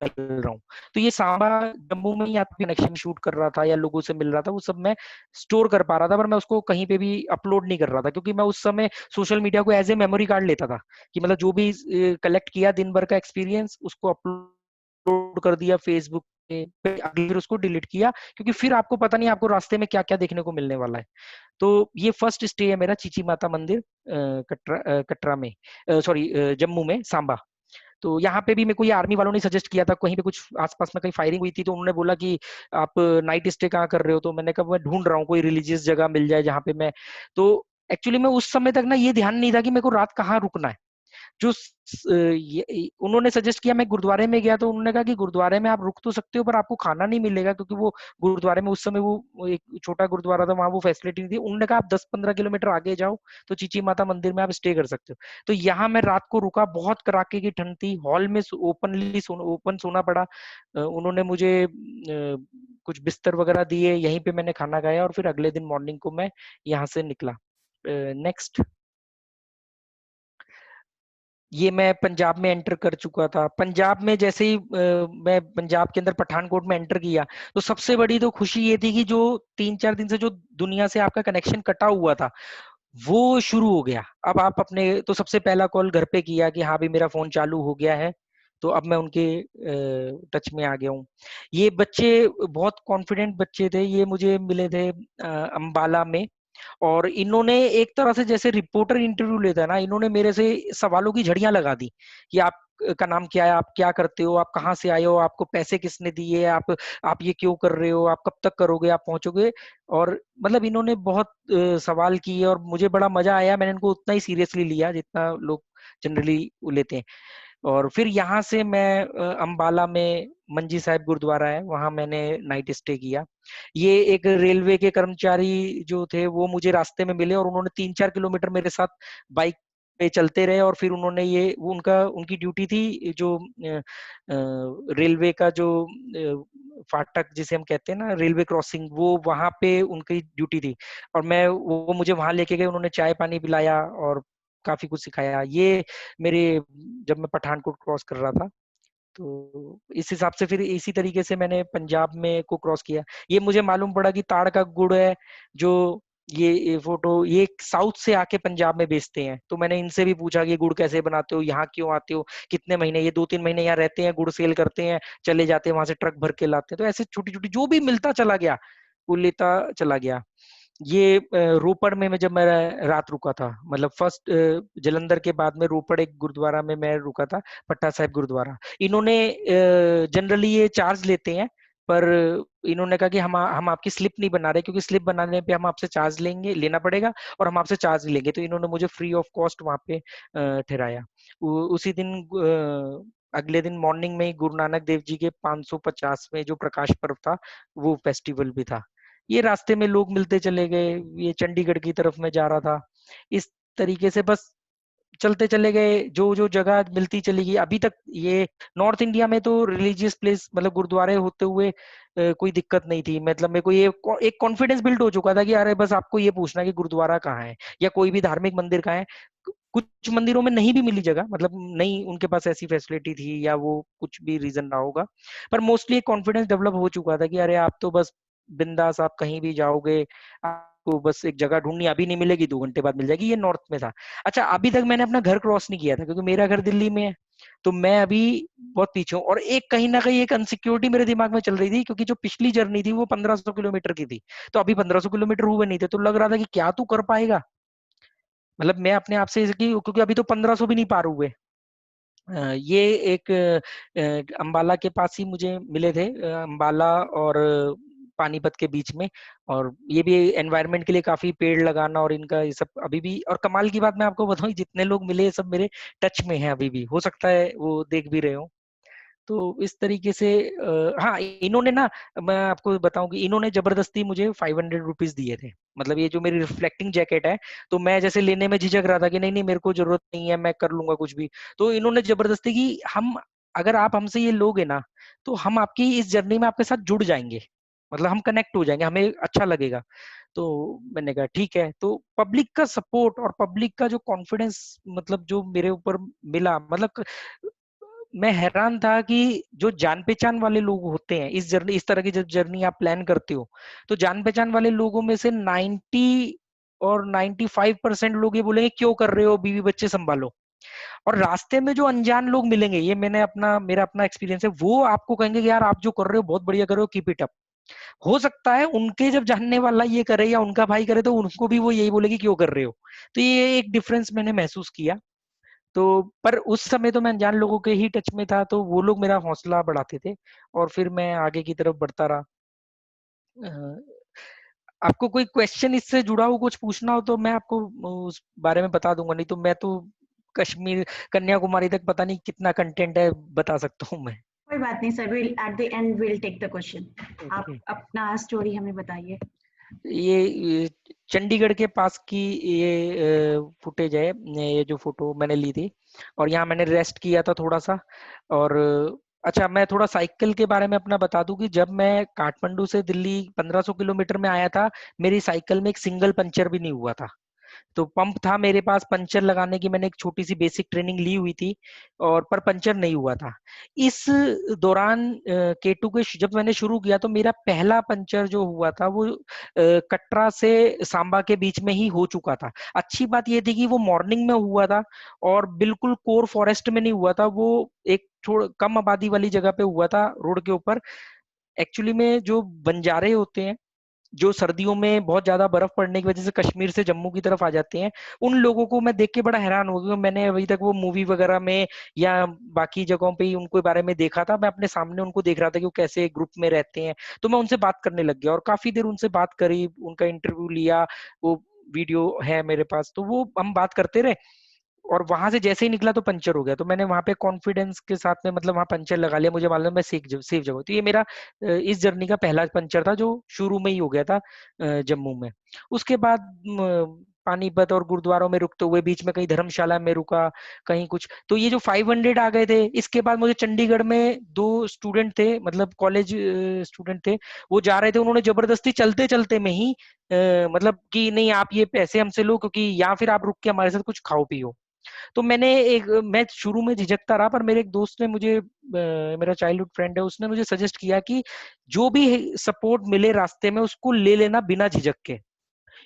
कर रहा हूँ। तो ये सांबा जम्मू में ही आपकी कनेक्शन शूट कर रहा था या लोगों से मिल रहा था, वो सब मैं स्टोर कर पा रहा था, पर मैं उसको कहीं पे भी अपलोड नहीं कर रहा था, क्योंकि मैं उस समय सोशल मीडिया को एज ए मेमोरी कार्ड लेता था, कि मतलब जो भी कलेक्ट किया दिन भर का एक्सपीरियंस, उसको अपलोड कर दिया फेसबुक पे, फिर उसको डिलीट किया, क्योंकि फिर आपको पता नहीं आपको रास्ते में क्या क्या देखने को मिलने वाला है। तो ये फर्स्ट स्टे है मेरा चीची माता मंदिर, कटरा में, सॉरी जम्मू में, सांबा। तो यहाँ पे भी मेरे को ये आर्मी वालों ने सजेस्ट किया था, कहीं पे कुछ आसपास में कहीं फायरिंग हुई थी, तो उन्होंने बोला कि आप नाइट स्टे कहाँ कर रहे हो, तो मैंने कहा मैं ढूंढ रहा हूँ कोई रिलीजियस जगह मिल जाए जहाँ पे मैं। तो एक्चुअली मैं उस समय तक ना ये ध्यान नहीं था कि मेरे को रात कहाँ रुकना है। जो उन्होंने सजेस्ट किया, मैं गुरुद्वारे में गया, तो उन्होंने कहा कि गुरुद्वारे में आप रुक तो सकते हो पर आपको खाना नहीं मिलेगा, क्योंकि वो गुरुद्वारे में उस समय वो एक छोटा गुरुद्वारा था, वहां वो फैसिलिटी नहीं थी। उन्होंने कहा आप 10-15 किलोमीटर आगे जाओ तो चीची माता मंदिर में आप स्टे कर सकते हो। तो यहाँ मैं रात को रुका, बहुत कड़ाके की ठंड थी, हॉल में ओपन सोना पड़ा। उन्होंने मुझे कुछ बिस्तर वगैरह दिए, यहीं पे मैंने खाना खाया और फिर अगले दिन मॉर्निंग को मैं यहाँ से निकला। नेक्स्ट, ये मैं पंजाब में एंटर कर चुका था। पंजाब में जैसे ही मैं पंजाब के अंदर पठानकोट में एंटर किया, तो सबसे बड़ी तो खुशी ये थी कि जो 3-4 दिन से जो दुनिया से आपका कनेक्शन कटा हुआ था, वो शुरू हो गया। अब आप अपने, तो सबसे पहला कॉल घर पे किया कि हाँ भी मेरा फोन चालू हो गया है, तो अब मैं उनके टच में आ गया हूँ। ये बच्चे बहुत कॉन्फिडेंट बच्चे थे, ये मुझे मिले थे अंबाला में। और इन्होंने एक तरह से जैसे रिपोर्टर इंटरव्यू लेता है ना, इन्होंने मेरे से सवालों की झड़ियां लगा दी कि आप का नाम क्या है, आप क्या करते हो, आप कहाँ से आए हो, आपको पैसे किसने दिए, आप ये क्यों कर रहे हो, आप कब तक करोगे, आप पहुंचोगे। और मतलब इन्होंने बहुत सवाल किए और मुझे बड़ा मजा आया, मैंने इनको उतना ही सीरियसली लिया जितना लोग जनरली लेते हैं। और फिर यहाँ से मैं अंबाला में मंजी साहिब गुरुद्वारा है, वहां मैंने नाइट स्टे किया। ये एक रेलवे के कर्मचारी जो थे वो मुझे रास्ते में मिले और उन्होंने 3-4 किलोमीटर मेरे साथ बाइक पे चलते रहे। और फिर उन्होंने ये, वो उनकी ड्यूटी थी जो रेलवे का जो फाटक जिसे हम कहते हैं ना, रेलवे क्रॉसिंग, वो वहां पे उनकी ड्यूटी थी। और मैं, वो मुझे वहां लेके गए, उन्होंने चाय पानी पिलाया और काफी कुछ सिखाया। ये मेरे, जब मैं पठानकोट क्रॉस कर रहा था, तो इस हिसाब से फिर इसी तरीके से मैंने पंजाब में को क्रॉस किया। ये मुझे मालूम पड़ा कि ताड़ का गुड़ है जो, ये फोटो ये साउथ से आके पंजाब में बेचते हैं। तो मैंने इनसे भी पूछा कि गुड़ कैसे बनाते हो, यहाँ क्यों आते हो, कितने महीने, ये 2-3 महीने यहाँ रहते हैं, गुड़ सेल करते हैं, चले जाते हैं वहां से ट्रक भर के लाते हैं। तो ऐसे छोटी छोटी जो भी मिलता चला गया वो लेता चला गया। ये रोपड़ में मैं, जब मैं रात रुका था, मतलब फर्स्ट जलंधर के बाद में रोपड़ एक गुरुद्वारा में मैं रुका था, पट्टा साहिब गुरुद्वारा। इन्होंने जनरली ये चार्ज लेते हैं, पर इन्होंने कहा कि हम आपकी स्लिप नहीं बना रहे, क्योंकि स्लिप बनाने पे हम आपसे चार्ज लेना पड़ेगा और हम आपसे चार्ज लेंगे। तो इन्होंने मुझे फ्री ऑफ कॉस्ट वहां पे ठहराया। उसी दिन अगले दिन मॉर्निंग में ही गुरु नानक देव जी के 550वें जो प्रकाश पर्व था, वो फेस्टिवल भी था। ये रास्ते में लोग मिलते चले गए, ये चंडीगढ़ की तरफ मैं जा रहा था, इस तरीके से बस चलते चले गए, जो जो जगह मिलती चली गई। अभी तक ये नॉर्थ इंडिया में तो रिलीजियस प्लेस मतलब गुरुद्वारे होते हुए कोई दिक्कत नहीं थी। मतलब मेरे को ये एक कॉन्फिडेंस बिल्ड हो चुका था कि अरे बस आपको ये पूछना है कि गुरुद्वारा कहाँ है या कोई भी धार्मिक मंदिर कहाँ है। कुछ मंदिरों में नहीं भी मिली जगह, मतलब नहीं उनके पास ऐसी फैसिलिटी थी या वो कुछ भी रीजन रहा होगा, पर मोस्टली एक कॉन्फिडेंस डेवलप हो चुका था कि अरे आप तो बस बिंदास, आप कहीं भी जाओगे आपको बस एक जगह ढूंढनी, अभी नहीं मिलेगी 2 घंटे बाद मिल जाएगी। ये नॉर्थ में था। अच्छा, अभी तक मैंने अपना घर क्रॉस नहीं किया था क्योंकि मेरा घर दिल्ली में है, तो मैं अभी बहुत पीछे हूँ। और एक कहीं ना कहीं एक अनसिक्योरिटी मेरे दिमाग में चल रही थी, क्योंकि जो पिछली जर्नी थी वो 1500 किलोमीटर की थी, तो अभी 1500 किलोमीटर हुए नहीं थे, तो लग रहा था कि क्या तू कर पाएगा। मतलब मैं अपने आप से क्योंकि अभी तो 1500 भी नहीं पार हुए। ये एक अंबाला के पास ही मुझे मिले थे, अंबाला और पानीपत के बीच में। और ये भी एनवायरनमेंट के लिए काफी पेड़ लगाना और इनका ये सब अभी भी। और कमाल की बात मैं आपको बताऊं, जितने लोग मिले सब मेरे टच में हैं अभी भी, हो सकता है वो देख भी रहे हो। तो इस तरीके से हाँ, इन्होंने ना, मैं आपको बताऊं कि इन्होंने जबरदस्ती मुझे 500 रुपीज दिए थे। मतलब ये जो मेरी रिफ्लेक्टिंग जैकेट है, तो मैं जैसे लेने में झिझक रहा था कि नहीं नहीं मेरे को जरूरत नहीं है, मैं कर लूंगा कुछ भी। तो इन्होंने जबरदस्ती की, हम अगर आप हमसे ये लोगे ना, तो हम आपकी इस जर्नी में आपके साथ जुड़ जाएंगे, मतलब हम कनेक्ट हो जाएंगे, हमें अच्छा लगेगा। तो मैंने कहा ठीक है। तो पब्लिक का सपोर्ट और पब्लिक का जो कॉन्फिडेंस, मतलब जो मेरे ऊपर मिला, मतलब मैं हैरान था कि जो जान पहचान वाले लोग होते हैं इस जर्नी, इस तरह की जब जर्नी आप प्लान करते हो, तो जान पहचान वाले लोगों में से 95% लोग ये बोलेंगे क्यों कर रहे हो, बीवी बच्चे संभालो। और रास्ते में जो अनजान लोग मिलेंगे, ये मेरा अपना एक्सपीरियंस है, वो आपको कहेंगे कि यार आप जो कर रहे हो बहुत बढ़िया कर रहे हो, कीप इट अप। हो सकता है उनके जब जानने वाला ये करे या उनका भाई करे, तो उनको भी वो यही बोलेगी क्यों कर रहे हो। तो ये एक डिफरेंस मैंने महसूस किया। तो पर उस समय तो मैं अनजान लोगों के ही टच में था, तो वो लोग मेरा हौसला बढ़ाते थे और फिर मैं आगे की तरफ बढ़ता रहा। आपको कोई क्वेश्चन इससे जुड़ा हो, कुछ पूछना हो तो मैं आपको उस बारे में बता दूंगा, नहीं तो मैं तो कश्मीर कन्याकुमारी तक पता नहीं कितना कंटेंट है बता सकता हूँ मैं। कोई बात नहीं sir, will at the end will take the question. आप ओके। अपना स्टोरी हमें बताइए। ये चंडीगढ़ के पास की ये फुटेज है, ये जो फोटो मैंने ली थी, और यहाँ मैंने रेस्ट किया था थोड़ा सा। और अच्छा, मैं थोड़ा साइकिल के बारे में अपना बता दूं कि जब मैं काठमांडू से दिल्ली 1500 किलोमीटर में आया था, मेरी साइकिल में एक सिंगल पंचर भी नहीं हुआ था। तो पंप था मेरे पास, पंचर लगाने की मैंने एक छोटी सी बेसिक ट्रेनिंग ली हुई थी, और पर पंचर नहीं हुआ था। इस दौरान K2 के जब मैंने शुरू किया, तो मेरा पहला पंचर जो हुआ था वो कटरा से सांबा के बीच में ही हो चुका था। अच्छी बात ये थी कि वो मॉर्निंग में हुआ था और बिल्कुल कोर फॉरेस्ट में नहीं हुआ था, वो एक थोड़ा कम आबादी वाली जगह पे हुआ था, रोड के ऊपर। एक्चुअली में जो बंजारे होते हैं, जो सर्दियों में बहुत ज्यादा बर्फ पड़ने की वजह से कश्मीर से जम्मू की तरफ आ जाते हैं, उन लोगों को मैं देख के बड़ा हैरान हो गया। मैंने अभी तक वो मूवी वगैरह में या बाकी जगहों पे ही उनको बारे में देखा था, मैं अपने सामने उनको देख रहा था कि वो कैसे ग्रुप में रहते हैं। तो मैं उनसे बात करने लग गया और काफी देर उनसे बात करी, उनका इंटरव्यू लिया, वो वीडियो है मेरे पास, तो वो हम बात करते रहे। और वहां से जैसे ही निकला तो पंचर हो गया, तो मैंने वहां पे कॉन्फिडेंस के साथ में मतलब वहां पंचर लगा लिया, मुझे मालूम है मैं सेफ जगह। तो ये मेरा इस जर्नी का पहला पंचर था जो शुरू में ही हो गया था जम्मू में। उसके बाद पानीपत और गुरुद्वारों में रुकते हुए, बीच में कहीं धर्मशाला में रुका, कहीं कुछ। तो ये जो 500 आ गए थे, इसके बाद मुझे चंडीगढ़ में 2 स्टूडेंट थे, मतलब कॉलेज स्टूडेंट थे, वो जा रहे थे, उन्होंने जबरदस्ती चलते चलते में ही मतलब कि नहीं आप ये पैसे हमसे लो, क्योंकि या फिर आप रुक के हमारे साथ कुछ खाओ पियो। तो मैं शुरू में झिझकता रहा, पर मेरे एक दोस्त ने मुझे मेरा चाइल्डहुड फ्रेंड है, उसने मुझे सजेस्ट किया कि जो भी सपोर्ट मिले रास्ते में उसको ले लेना बिना झिझक के,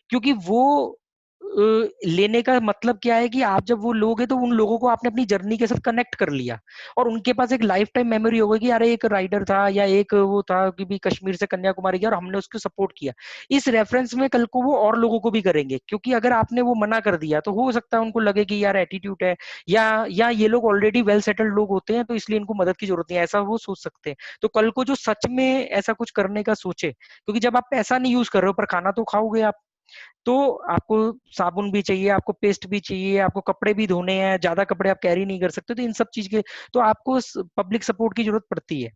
क्योंकि वो लेने का मतलब क्या है कि आप जब वो लोग हैं तो उन लोगों को आपने अपनी जर्नी के साथ कनेक्ट कर लिया और उनके पास एक लाइफ टाइम मेमोरी होगी कि अरे एक राइडर था या एक वो था कि भी कश्मीर से कन्याकुमारी गया और हमने उसको सपोर्ट किया। इस रेफरेंस में कल को वो और लोगों को भी करेंगे, क्योंकि अगर आपने वो मना कर दिया तो हो सकता है उनको लगे कि यार एटीट्यूड है, या ये लोग ऑलरेडी वेल सेटल्ड लोग होते हैं तो इसलिए इनको मदद की जरूरत नहीं है, ऐसा वो सोच सकते हैं। तो कल को जो सच में ऐसा कुछ करने का सोचे, क्योंकि जब आप पैसा नहीं यूज कर रहे हो पर खाना तो खाओगे आप, तो आपको साबुन भी चाहिए, आपको पेस्ट भी चाहिए, आपको कपड़े भी धोने हैं, ज्यादा कपड़े आप कैरी नहीं कर सकते, तो इन सब चीज के तो आपको पब्लिक सपोर्ट की जरूरत पड़ती है।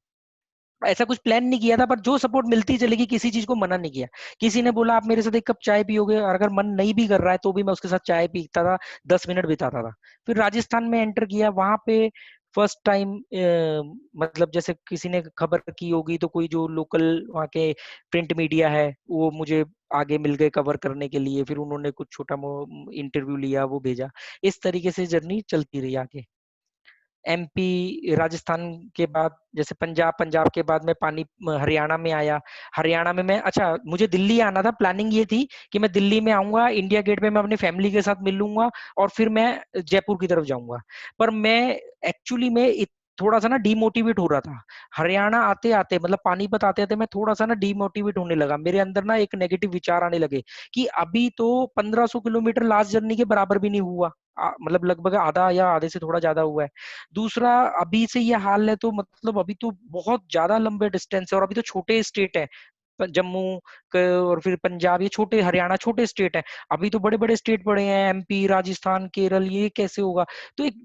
ऐसा कुछ प्लान नहीं किया था, पर जो सपोर्ट मिलती चलेगी, किसी चीज को मना नहीं किया। किसी ने बोला आप मेरे साथ एक कप चाय पियोगे, और अगर मन नहीं भी कर रहा है तो भी मैं उसके साथ चाय पीता था, 10 मिनट बिताता था। फिर राजस्थान में एंटर किया, वहां पे फर्स्ट टाइम मतलब जैसे किसी ने खबर की होगी तो कोई जो लोकल वहाँ के प्रिंट मीडिया है वो मुझे आगे मिल गए कवर करने के लिए, फिर उन्होंने कुछ छोटा इंटरव्यू लिया, वो भेजा। इस तरीके से जर्नी चलती रही आगे। एमपी राजस्थान के बाद जैसे पंजाब, पंजाब के बाद मैं हरियाणा में आया। हरियाणा में मैं, अच्छा मुझे दिल्ली आना था, प्लानिंग ये थी कि मैं दिल्ली में आऊंगा, इंडिया गेट पे मैं अपनी फैमिली के साथ मिलूंगा और फिर मैं जयपुर की तरफ जाऊंगा। पर मैं एक्चुअली में थोड़ा सा ना डीमोटिवेट हो रहा था। हरियाणा आते आते मतलब पानीपत आते आते मैं थोड़ा सा ना डीमोटिवेट होने लगा, मेरे अंदर ना एक नेगेटिव विचार आने लगे कि अभी तो 1500 किलोमीटर लास्ट जर्नी के बराबर भी नहीं हुआ, मतलब लगभग आधा या आधे से थोड़ा ज्यादा हुआ है। दूसरा, अभी से ये हाल है तो मतलब अभी तो बहुत ज्यादा लंबे डिस्टेंस है, और अभी तो छोटे स्टेट है, जम्मू और फिर पंजाब, ये छोटे, हरियाणा छोटे स्टेट है। अभी तो बड़े बड़े स्टेट पड़े हैं, एमपी, राजस्थान, केरल, ये कैसे होगा। तो एक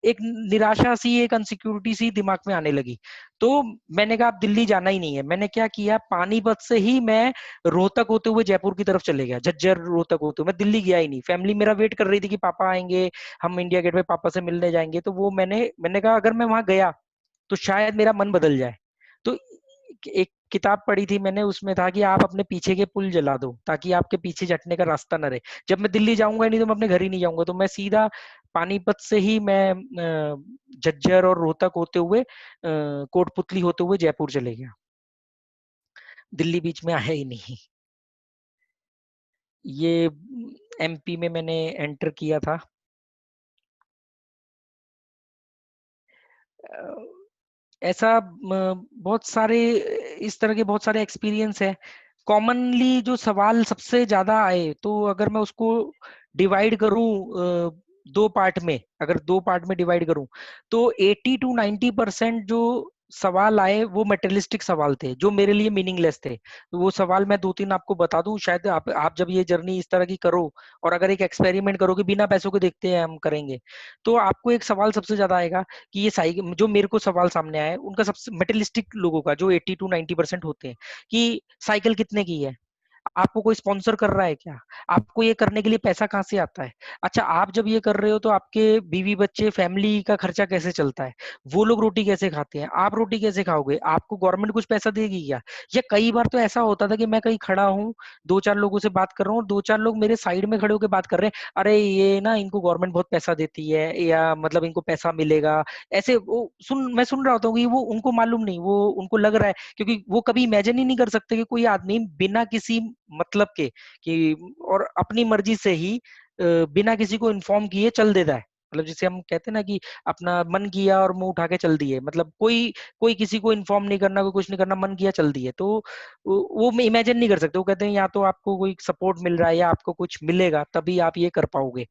एक निराशा सी, एक अनसिक्योरिटी सी दिमाग में आने लगी। तो मैंने कहा अब दिल्ली जाना ही नहीं है। मैंने क्या किया, पानीपत से ही मैं रोहतक होते हुए जयपुर की तरफ चले गया, झज्जर रोहतक होते हुए, मैं दिल्ली गया ही नहीं। फैमिली मेरा वेट कर रही थी कि पापा आएंगे, हम इंडिया गेट पे पापा से मिलने जाएंगे, तो वो मैंने कहा अगर मैं वहां गया तो शायद मेरा मन बदल जाए। तो एक किताब पढ़ी थी मैंने, उसमें था कि आप अपने पीछे के पुल जला दो ताकि आपके पीछे झटने का रास्ता न रहे। जब मैं दिल्ली जाऊंगा नहीं तो मैं अपने घर ही नहीं जाऊंगा, तो मैं सीधा पानीपत से ही मैं झज्जर और रोहतक होते हुए कोटपुतली होते हुए जयपुर चले गया, दिल्ली बीच में आया ही नहीं। ये एमपी में मैंने एंटर किया था। ऐसा बहुत सारे इस तरह के बहुत सारे एक्सपीरियंस है। कॉमनली जो सवाल सबसे ज्यादा आए, तो अगर मैं उसको डिवाइड करूं दो पार्ट में, अगर दो पार्ट में डिवाइड करूं, तो 80 to 90% जो सवाल आए वो मटेरियलिस्टिक सवाल थे जो मेरे लिए मीनिंगलेस थे। तो वो सवाल मैं दो तीन आपको बता दूं, शायद आप जब ये जर्नी इस तरह की करो और अगर एक एक्सपेरिमेंट करो कि बिना पैसों के देखते हैं हम करेंगे, तो आपको एक सवाल सबसे ज्यादा आएगा कि ये साइकिल, जो मेरे को सवाल सामने आया है उनका सबसे मटेरियलिस्टिक लोगों का, जो 80 to 90% होते हैं, कि साइकिल कितने की है, आपको कोई स्पॉन्सर कर रहा है क्या, आपको ये करने के लिए पैसा कहाँ से आता है, अच्छा आप जब ये कर रहे हो तो आपके बीवी बच्चे फैमिली का खर्चा कैसे चलता है, वो लोग रोटी कैसे खाते हैं, आप रोटी कैसे खाओगे, आपको गवर्नमेंट कुछ पैसा देगी क्या। या कई बार तो ऐसा होता था कि मैं कहीं खड़ा हूँ, दो चार लोगों से बात कर रहा हूँ, दो चार लोग मेरे साइड में खड़े होकर बात कर रहे हैं, अरे ये ना इनको गवर्नमेंट बहुत पैसा देती है, या मतलब इनको पैसा मिलेगा, ऐसे वो मैं सुन रहा होता हूँ कि वो उनको मालूम नहीं, वो उनको लग रहा है, क्योंकि वो कभी इमेजिन ही नहीं कर सकते कि कोई आदमी बिना किसी मतलब के कि और अपनी मर्जी से ही बिना किसी को इन्फॉर्म किए चल देता है। मतलब जिसे हम कहते हैं ना कि अपना मन किया और मुंह उठा के चल दिए, मतलब कोई कोई किसी को इन्फॉर्म नहीं करना, कोई कुछ नहीं करना, मन किया चल दिए। तो वो इमेजिन नहीं कर सकते, वो कहते हैं या तो आपको कोई सपोर्ट मिल रहा है या आपको कुछ मिलेगा तभी आप ये कर पाओगे।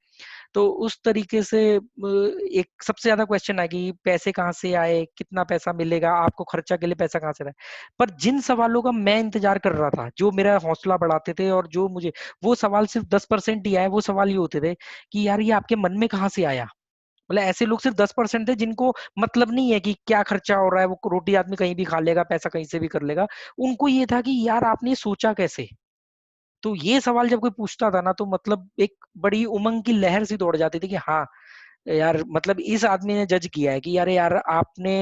तो उस तरीके से एक सबसे ज्यादा क्वेश्चन है कि पैसे कहाँ से आए, कितना पैसा मिलेगा, आपको खर्चा के लिए पैसा कहाँ से आए। पर जिन सवालों का मैं इंतजार कर रहा था, जो मेरा हौसला बढ़ाते थे और जो मुझे, वो सवाल सिर्फ 10% ही आए। वो सवाल ये होते थे कि यार ये आपके मन में कहाँ से आया। मतलब ऐसे लोग सिर्फ 10% थे जिनको मतलब नहीं है कि क्या खर्चा हो रहा है, वो रोटी आदमी कहीं भी खा लेगा, पैसा कहीं से भी कर लेगा। उनको ये था कि यार आपने सोचा कैसे। तो ये सवाल जब कोई पूछता था ना, तो मतलब एक बड़ी उमंग की लहर सी दौड़ जाती थी कि हाँ यार, मतलब इस आदमी ने जज किया है कि यार आपने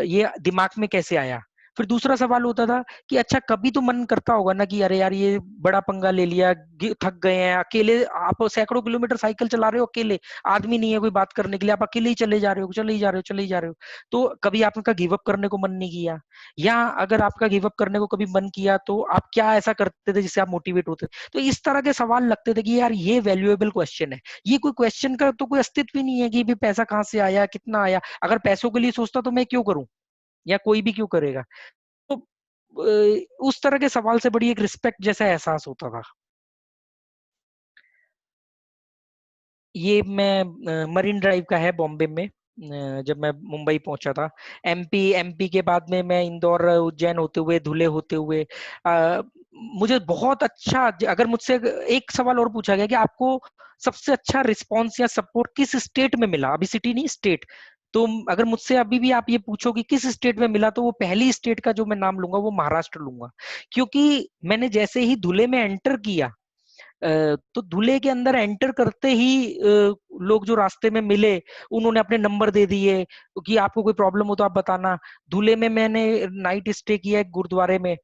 ये दिमाग में कैसे आया। फिर दूसरा सवाल होता था कि अच्छा कभी तो मन करता होगा ना कि अरे यार ये बड़ा पंगा ले लिया, थक गए हैं, अकेले आप सैकड़ों किलोमीटर साइकिल चला रहे हो, अकेले आदमी नहीं है कोई बात करने के लिए, आप अकेले ही चले जा रहे हो, चले ही जा रहे हो, चले ही जा रहे हो। तो कभी आपका गिव अप करने को मन नहीं किया? या अगर आपका गिव अप करने को कभी मन किया तो आप क्या ऐसा करते थे जिससे आप मोटिवेट होते? तो इस तरह के सवाल लगते थे कि यार ये वैल्यूएबल क्वेश्चन है। ये कोई क्वेश्चन का तो कोई अस्तित्व ही नहीं है कि भी पैसा कहाँ से आया, कितना आया। अगर पैसों के लिए सोचता तो मैं क्यों करूं, या कोई भी क्यों करेगा। तो उस तरह के सवाल से बड़ी एक रिस्पेक्ट जैसा एहसास होता था। ये मैं मरीन ड्राइव का है बॉम्बे में, जब मैं मुंबई पहुंचा था। एमपी एमपी के बाद में मैं इंदौर उज्जैन होते हुए धुले होते हुए मुझे बहुत अच्छा, अगर मुझसे एक सवाल और पूछा गया कि आपको सबसे अच्छा रिस्पांस या सपोर्ट किस स्टेट में मिला, अभी सिटी नहीं स्टेट, तो अगर मुझसे अभी भी आप ये पूछो कि किस स्टेट में मिला, तो वो पहली स्टेट का जो मैं नाम लूंगा वो महाराष्ट्र लूंगा। क्योंकि मैंने जैसे ही धुले में एंटर किया, तो धुले के अंदर एंटर करते ही लोग जो रास्ते में मिले उन्होंने अपने नंबर दे दिए कि आपको कोई प्रॉब्लम हो तो आप बताना। धुले में मैंने नाइट स्टे किया एक गुरुद्वारे में।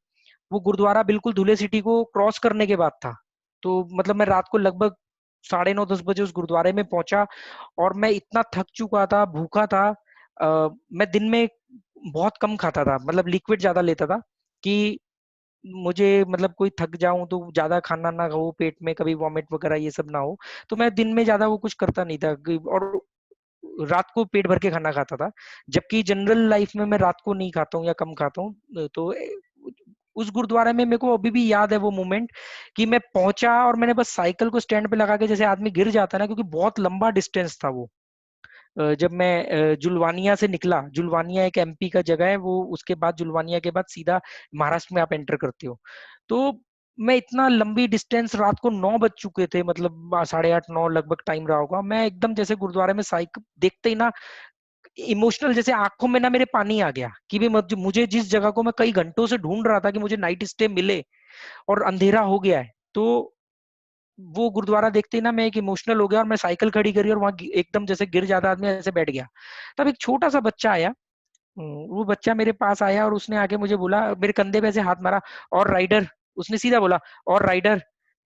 वो गुरुद्वारा बिल्कुल धुले सिटी को क्रॉस करने के बाद था। तो मतलब मैं रात को लगभग 9:30-10 बजे उस गुरुद्वारे में पहुंचा, और मैं इतना थक चुका था, भूखा था। मैं दिन में बहुत कम खाता था, मतलब लिक्विड ज्यादा लेता था कि मुझे मतलब कोई थक जाऊं तो ज्यादा खाना ना हो पेट में, कभी वॉमिट वगैरह ये सब ना हो। तो मैं दिन में ज्यादा वो कुछ करता नहीं था और रात को पेट भर के खाना खाता था। जबकि जनरल लाइफ में मैं रात को नहीं खाता हूँ या कम खाता हूँ। तो उस गुरुद्वारा में मेरे को अभी भी याद है वो मोमेंट कि मैं पहुंचा और मैंने बस साइकिल को स्टैंड पे लगा के, जैसे आदमी गिर जाता है ना, क्योंकि बहुत लंबा डिस्टेंस था वो। जब मैं जुलवानिया से निकला, जुलवानिया एक एमपी का जगह है वो, उसके बाद जुलवानिया के बाद सीधा महाराष्ट्र में आप एंटर करते हो। तो मैं इतना लंबी डिस्टेंस, रात को 9 बज चुके थे, मतलब 8:30-9 लगभग टाइम रहा होगा, मैं एकदम जैसे गुरुद्वारे में साइकिल देखते ही ना इमोशनल, जैसे आंखों में ना मेरे पानी आ गया कि भी मुझे जिस जगह को मैं कई घंटों से ढूंढ रहा था कि मुझे नाइट स्टे मिले, और अंधेरा हो गया है। तो वो गुरुद्वारा देखते ही ना मैं एक इमोशनल हो गया, और मैं साइकिल खड़ी करी और वहां एकदम जैसे गिर जाता आदमी ऐसे बैठ गया। तब एक छोटा सा बच्चा आया, वो बच्चा मेरे पास आया और उसने आके मुझे बोला, मेरे कंधे पे ऐसे हाथ मारा, और राइडर, उसने सीधा बोला और राइडर।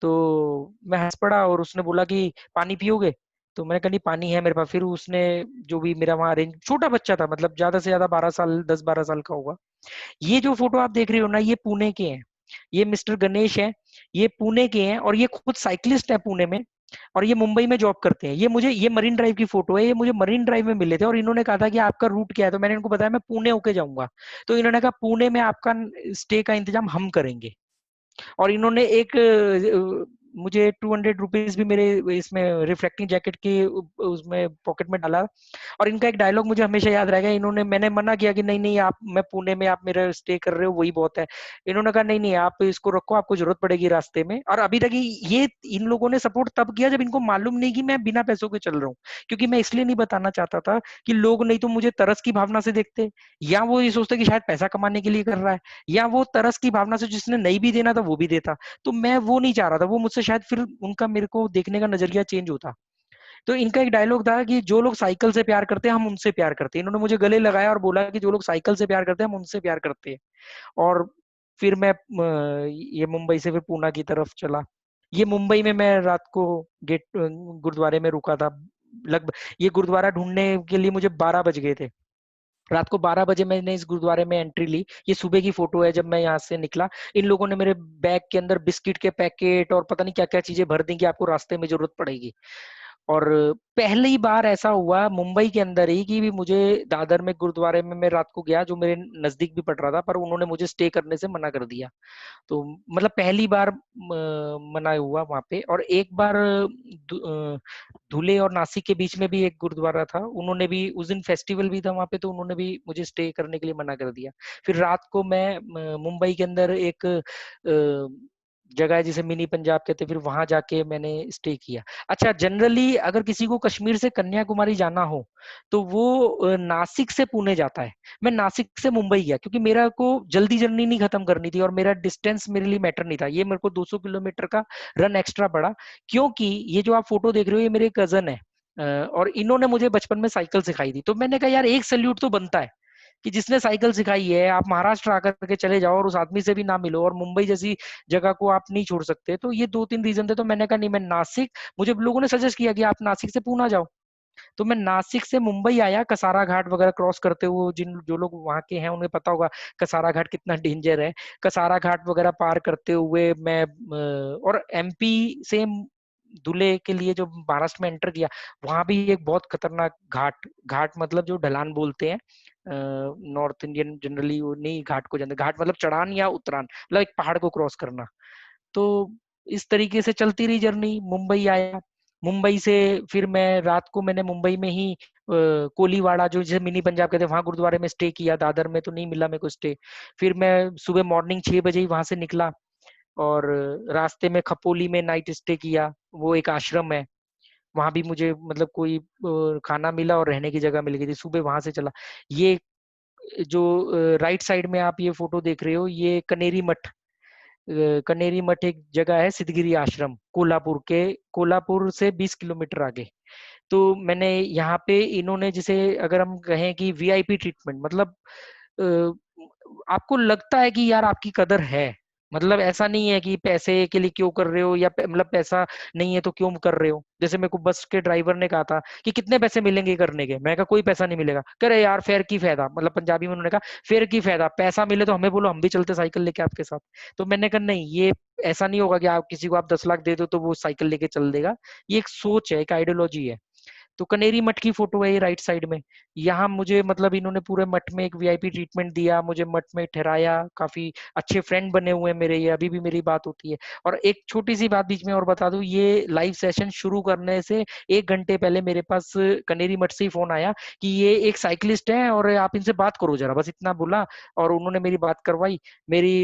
तो मैं हंस पड़ा और उसने बोला कि पानी पियोगे? तो मैंने कहा नहीं पानी है मेरे पास। फिर उसने जो भी मेरा वहां अरेंज, छोटा बच्चा था, मतलब ज्यादा से ज्यादा 12 साल, 10-12 साल का होगा। ये जो फोटो आप देख रहे हो ना, ये पुणे के हैं। ये मिस्टर गणेश है, ये पुणे के हैं, और ये खुद साइकिलिस्ट है पुणे में, और ये मुंबई में जॉब करते हैं। ये मुझे, ये मरीन ड्राइव की फोटो है, ये मुझे मरीन ड्राइव में मिले थे और इन्होंने कहा था कि आपका रूट क्या है, तो मैंने इनको बताया मैं पुणे होके जाऊंगा। तो इन्होंने कहा पुणे में आपका स्टे का इंतजाम हम करेंगे। और इन्होंने एक मुझे 200 रुपीज भी मेरे इसमें रिफ्लेक्टिंग जैकेट की उसमें पॉकेट में डाला। और इनका एक डायलॉग मुझे हमेशा याद रहेगा, इन्होंने, मैंने मना किया कि नहीं नहीं आप, मैं पुणे में, आप मेरा स्टे कर रहे हो वही बहुत है। इन्होंने कहा नहीं नहीं आप इसको रखो, आपको जरूरत पड़ेगी रास्ते में। और अभी तक ये इन लोगों ने सपोर्ट तब किया जब इनको मालूम नहीं कि मैं बिना पैसों के चल रहा हूँ। क्योंकि मैं इसलिए नहीं बताना चाहता था कि लोग नहीं तो मुझे तरस की भावना से देखते, या वो ये सोचते कि शायद पैसा कमाने के लिए कर रहा है, या वो तरस की भावना से जिसने नहीं भी देना था वो भी देता। तो मैं वो नहीं चाह रहा था, वो मुझसे शायद फिर उनका मेरे को देखने का नजरिया चेंज होता। तो इनका एक डायलॉग था कि जो लोग साइकिल से प्यार करते हैं हम उनसे प्यार करते हैं। इन्होंने मुझे गले लगाया और बोला कि जो लोग साइकिल से प्यार करते हैं हम उनसे प्यार करते हैं। और फिर मैं ये मुंबई से फिर पूना की तरफ चला। ये मुंबई में मैं रात को गेट गुरुद्वारे में रुका था लगभग। ये गुरुद्वारा ढूंढने के लिए मुझे 12 बज गए थे। रात को 12 बजे मैंने इस गुरुद्वारे में एंट्री ली। ये सुबह की फोटो है जब मैं यहाँ से निकला। इन लोगों ने मेरे बैग के अंदर बिस्किट के पैकेट और पता नहीं क्या क्या चीजें भर दी कि आपको रास्ते में जरूरत पड़ेगी। और पहली बार ऐसा हुआ मुंबई के अंदर ही कि भी मुझे दादर में गुरुद्वारे में मैं रात को गया, जो मेरे नजदीक भी पड़ रहा था, पर उन्होंने मुझे स्टे करने से मना कर दिया। तो मतलब पहली बार मना हुआ वहां पे। और एक बार धुले और नासिक के बीच में भी एक गुरुद्वारा था, उन्होंने भी उस दिन फेस्टिवल भी था वहां पे, तो उन्होंने भी मुझे स्टे करने के लिए मना कर दिया। फिर रात को मैं मुंबई के अंदर एक जगह है जिसे मिनी पंजाब कहते हैं, फिर वहां जाके मैंने स्टे किया। अच्छा, जनरली अगर किसी को कश्मीर से कन्याकुमारी जाना हो तो वो नासिक से पुणे जाता है। मैं नासिक से मुंबई गया क्योंकि मेरा को जल्दी जर्नी नहीं खत्म करनी थी और मेरा डिस्टेंस मेरे लिए मैटर नहीं था। ये मेरे को 200 किलोमीटर का रन एक्स्ट्रा पड़ा, क्योंकि ये जो आप फोटो देख रहे हो ये मेरे कजन है, और इन्होंने मुझे बचपन में साइकिल सिखाई थी। तो मैंने कहा यार एक सैल्यूट तो बनता है कि जिसने साइकिल सिखाई है, आप महाराष्ट्र आकर के चले जाओ और उस आदमी से भी ना मिलो, और मुंबई जैसी जगह को आप नहीं छोड़ सकते। तो ये 2-3 रीजन थे। तो मैंने कहा नहीं, मैं नासिक, मुझे लोगों ने सजेस्ट किया कि आप नासिक से पूना जाओ। तो मैं नासिक से मुंबई आया, कसारा घाट वगैरह क्रॉस करते हुए, जिन जो लोग वहां के हैं उन्हें पता होगा कसारा घाट कितना डेंजर है। कसारा घाट वगैरह पार करते हुए मैं और एमपी से दूल्हे के लिए जो महाराष्ट्र में एंटर किया, वहां भी एक बहुत खतरनाक घाट, घाट मतलब जो ढलान बोलते हैं, नॉर्थ इंडियन जनरली वो नहीं घाट को जानते, घाट मतलब चढ़ान या उतरान, मतलब एक पहाड़ को क्रॉस करना। तो इस तरीके से चलती रही जर्नी, मुंबई आया। मुंबई से फिर मैं रात को, मैंने मुंबई में ही कोलीवाड़ा, जो जिसे मिनी पंजाब कहते हैं, वहां गुरुद्वारे में स्टे किया। दादर में तो नहीं मिला मेरे को स्टे। फिर मैं सुबह मॉर्निंग 6 बजे ही वहां से निकला, और रास्ते में खपोली में नाइट स्टे किया। वो एक आश्रम है, वहां भी मुझे मतलब कोई खाना मिला और रहने की जगह मिल गई थी। सुबह वहां से चला। ये जो राइट साइड में आप ये फोटो देख रहे हो, ये कनेरी मठ, कनेरी मठ एक जगह है, सिद्धगिरी आश्रम, कोल्हापुर के, कोल्हापुर से 20 किलोमीटर आगे। तो मैंने यहाँ पे इन्होंने, जिसे अगर हम कहें कि वीआईपी ट्रीटमेंट, मतलब आपको लगता है कि यार आपकी कदर है, मतलब ऐसा नहीं है कि पैसे के लिए क्यों कर रहे हो, या मतलब पैसा नहीं है तो क्यों कर रहे हो। जैसे मेरे को बस के ड्राइवर ने कहा था कि कितने पैसे मिलेंगे करने के, मैं कहा कोई पैसा नहीं मिलेगा। कह रहे यार फेयर की फायदा, मतलब पंजाबी में उन्होंने कहा फेयर की फायदा, पैसा मिले तो हमें बोलो, हम भी चलते साइकिल लेके आपके साथ। तो मैंने कहा नहीं, ये ऐसा नहीं होगा कि आप किसी को आप 10 लाख दे दो तो वो साइकिल लेके चल देगा। ये एक सोच है, एक आइडियोलॉजी है। तो कनेरी मठ की फोटो है ये राइट साइड में। यहाँ मुझे मतलब इन्होंने पूरे मठ में एक वीआईपी ट्रीटमेंट दिया, मुझे मठ में ठहराया, काफी अच्छे फ्रेंड बने हुए हैं मेरे, ये अभी भी मेरी बात होती है। और एक छोटी सी बात बीच में और बता दूं, ये लाइव सेशन शुरू करने से 1 घंटे पहले मेरे पास कनेरी मठ से ही फोन आया कि ये एक साइकिलिस्ट है और आप इनसे बात करो जरा, बस इतना बोला। और उन्होंने मेरी बात करवाई। मेरी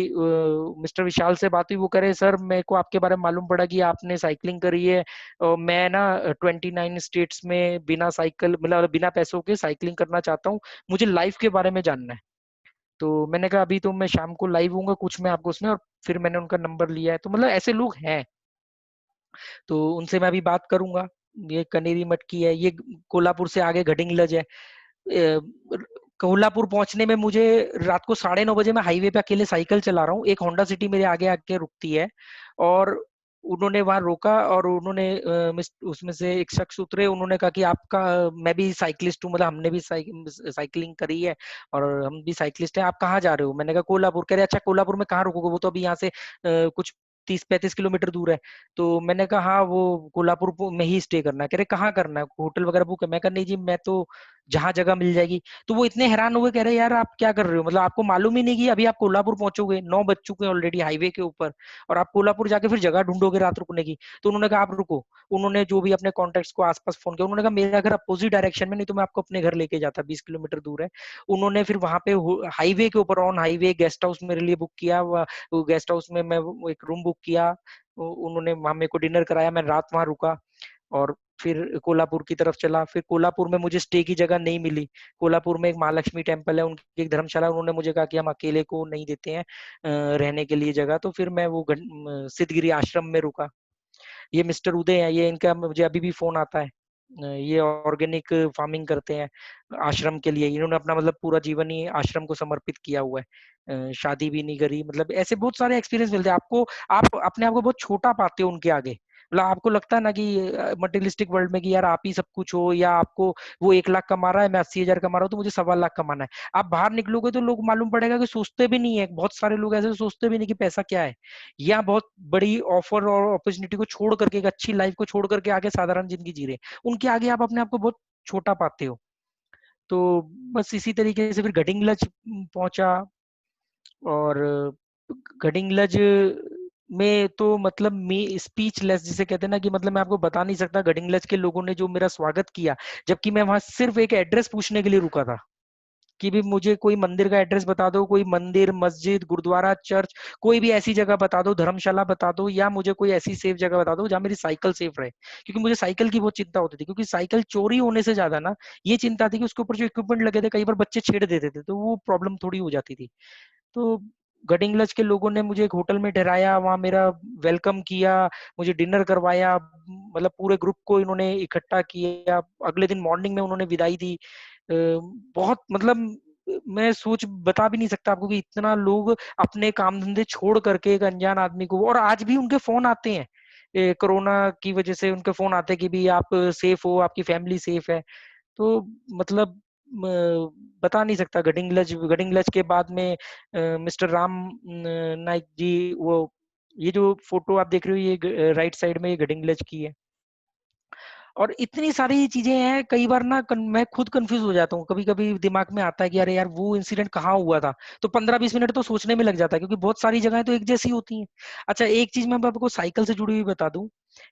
मिस्टर विशाल से बात हुई, वो कह रहे सर मेरे को आपके बारे में मालूम पड़ा कि आपने साइकिलिंग करी है, और मैं ना 29 स्टेट्स में बिना साइकिल, मतलब बिना पैसों के साइकिलिंग करना चाहता हूँ, मुझे लाइफ के बारे में जानना है। तो मैंने कहा अभी तो मैं शाम को लाइव हूँगा, कुछ मैं आपको उसमें, और फिर मैंने उनका नंबर लिया है। तो मतलब ऐसे लोग हैं, तो उनसे मैं अभी बात करूंगा। ये कनेरी मठ की है, ये कोल्हापुर से आगे गडिंगलज है। कोल्हापुर पहुंचने में मुझे रात को 9:30 बजे, मैं हाईवे पे अकेले साइकिल चला रहा हूँ, एक होंडा सिटी मेरे आगे आके रुकती है, और उन्होंने वहां रोका, और उन्होंने उसमें से एक शख्स उतरे, उन्होंने कहा कि आपका, मैं भी साइकिलिस्ट हूँ, मतलब हमने भी साइकिलिंग करी है और हम भी साइकिलिस्ट हैं, आप कहाँ जा रहे हो। मैंने कहा कोल्हापुर। कह रहे अच्छा कोल्हापुर में कहाँ रुकोगे, वो तो अभी यहाँ से कुछ 30-35 किलोमीटर दूर है। तो मैंने कहा हाँ, वो कोल्हापुर में ही स्टे करना है। कह रहे कहाँ करना है, होटल वगैरह बुक है। मैं कहा नहीं जी, मैं तो जहां जगह मिल जाएगी। तो वो इतने हैरान हुए, कह रहे यार आप क्या कर रहे हो, मतलब आपको मालूम ही नहीं कि अभी आप कोल्हापुर पहुंचोगे, 9 बज चुके हैं ऑलरेडी हाईवे के ऊपर, और आप कोल्हापुर जाके फिर जगह ढूंढोगे रात रुकने की। तो उन्होंने कहा आप रुको। उन्होंने जो भी अपने कॉन्टेक्ट्स को आसपास फोन किया, उन्होंने कहा मेरा घर अपोजिट डायरेक्शन में, नहीं तो मैं आपको अपने घर लेके जाता, 20 किलोमीटर दूर है। उन्होंने फिर वहां पे हाईवे के ऊपर, ऑन हाईवे, गेस्ट हाउस मेरे लिए बुक किया। वो गेस्ट हाउस में मैं एक रूम बुक किया, उन्होंने वहां मेरे को डिनर कराया, मैं रात वहां रुका, और फिर कोल्हापुर की तरफ चला। फिर कोल्हापुर में मुझे स्टे की जगह नहीं मिली। कोल्हापुर में एक महालक्ष्मी टेम्पल है, उनकी एक धर्मशाला, उन्होंने मुझे कहा कि हम अकेले को नहीं देते हैं रहने के लिए जगह। तो फिर मैं वो सिद्धगिरी आश्रम में रुका। ये मिस्टर उदय है, ये इनका मुझे अभी भी फोन आता है। ये ऑर्गेनिक फार्मिंग करते हैं आश्रम के लिए, इन्होंने अपना मतलब पूरा जीवन ही आश्रम को समर्पित किया हुआ है। शादी भी नहीं करी, मतलब ऐसे बहुत सारे एक्सपीरियंस मिलते हैं आपको। आप अपने आप को बहुत छोटा पाते हो उनके आगे, मतलब आपको लगता है ना कि मटेरियलिस्टिक वर्ल्ड में कि यार आप ही सब कुछ हो, या आपको वो 1 लाख कमा रहा है, मैं 80,000 कमा रहा हूँ, तो मुझे 1.25 लाख कमाना है। आप बाहर निकलोगे तो लोग, मालूम पड़ेगा कि सोचते भी नहीं है, बहुत सारे लोग ऐसे सोचते भी नहीं कि पैसा क्या है। या बहुत बड़ी ऑफर और अपॉर्चुनिटी को छोड़ करके, एक अच्छी लाइफ को छोड़ करके आगे साधारण जिंदगी जी रहे हैं, उनके आगे आप अपने आप को बहुत छोटा पाते हो। तो बस इसी तरीके से फिर गडिंगलज पहुंचा, और गडिंगलज में तो मतलब मैं स्पीचलेस जिसे कहते हैं ना, कि मतलब मैं आपको बता नहीं सकता गडिंगलज के लोगों ने जो मेरा स्वागत किया, जबकि मैं वहां सिर्फ एक एड्रेस पूछने के लिए रुका था कि भी मुझे कोई मंदिर का एड्रेस बता दो, कोई मंदिर, मस्जिद, गुरुद्वारा, चर्च, कोई भी ऐसी जगह बता दो, धर्मशाला बता दो, या मुझे कोई ऐसी सेफ जगह बता दो जहां मेरी साइकिल सेफ रहे। क्योंकि मुझे साइकिल की बहुत चिंता होती थी, क्योंकि साइकिल चोरी होने से ज्यादा ना ये चिंता थी कि उसके ऊपर जो इक्विपमेंट लगे थे कई बार बच्चे छेड़ देते थे, तो वो प्रॉब्लम थोड़ी हो जाती थी। तो गडिंगलज के लोगों ने मुझे एक होटल में ठहराया, वहां मेरा वेलकम किया, मुझे डिनर करवाया, मतलब पूरे ग्रुप को इन्होंने इकट्ठा किया। अगले दिन मॉर्निंग में उन्होंने विदाई दी। बहुत मतलब मैं सोच बता भी नहीं सकता आपको कि इतना लोग अपने काम धंधे छोड़ करके एक अनजान आदमी को, और आज भी उनके फोन आते हैं, कोरोना की वजह से उनके फोन आते हैं कि भी आप सेफ हो, आपकी फैमिली सेफ है। तो मतलब बता नहीं सकता। गडिंगलज के बाद में मिस्टर राम नाइक जी, वो ये जो फोटो आप देख रहे हो ये राइट साइड में ये गडिंगलज की है। और इतनी सारी चीजें हैं, कई बार ना मैं खुद कंफ्यूज हो जाता हूँ। कभी कभी दिमाग में आता है कि अरे यार वो इंसिडेंट कहाँ हुआ था, तो 15-20 मिनट तो सोचने में लग जाता है, क्योंकि बहुत सारी जगहें तो एक जैसी होती हैं। अच्छा, एक चीज मैं आपको साइकिल से जुड़ी हुई बता दूं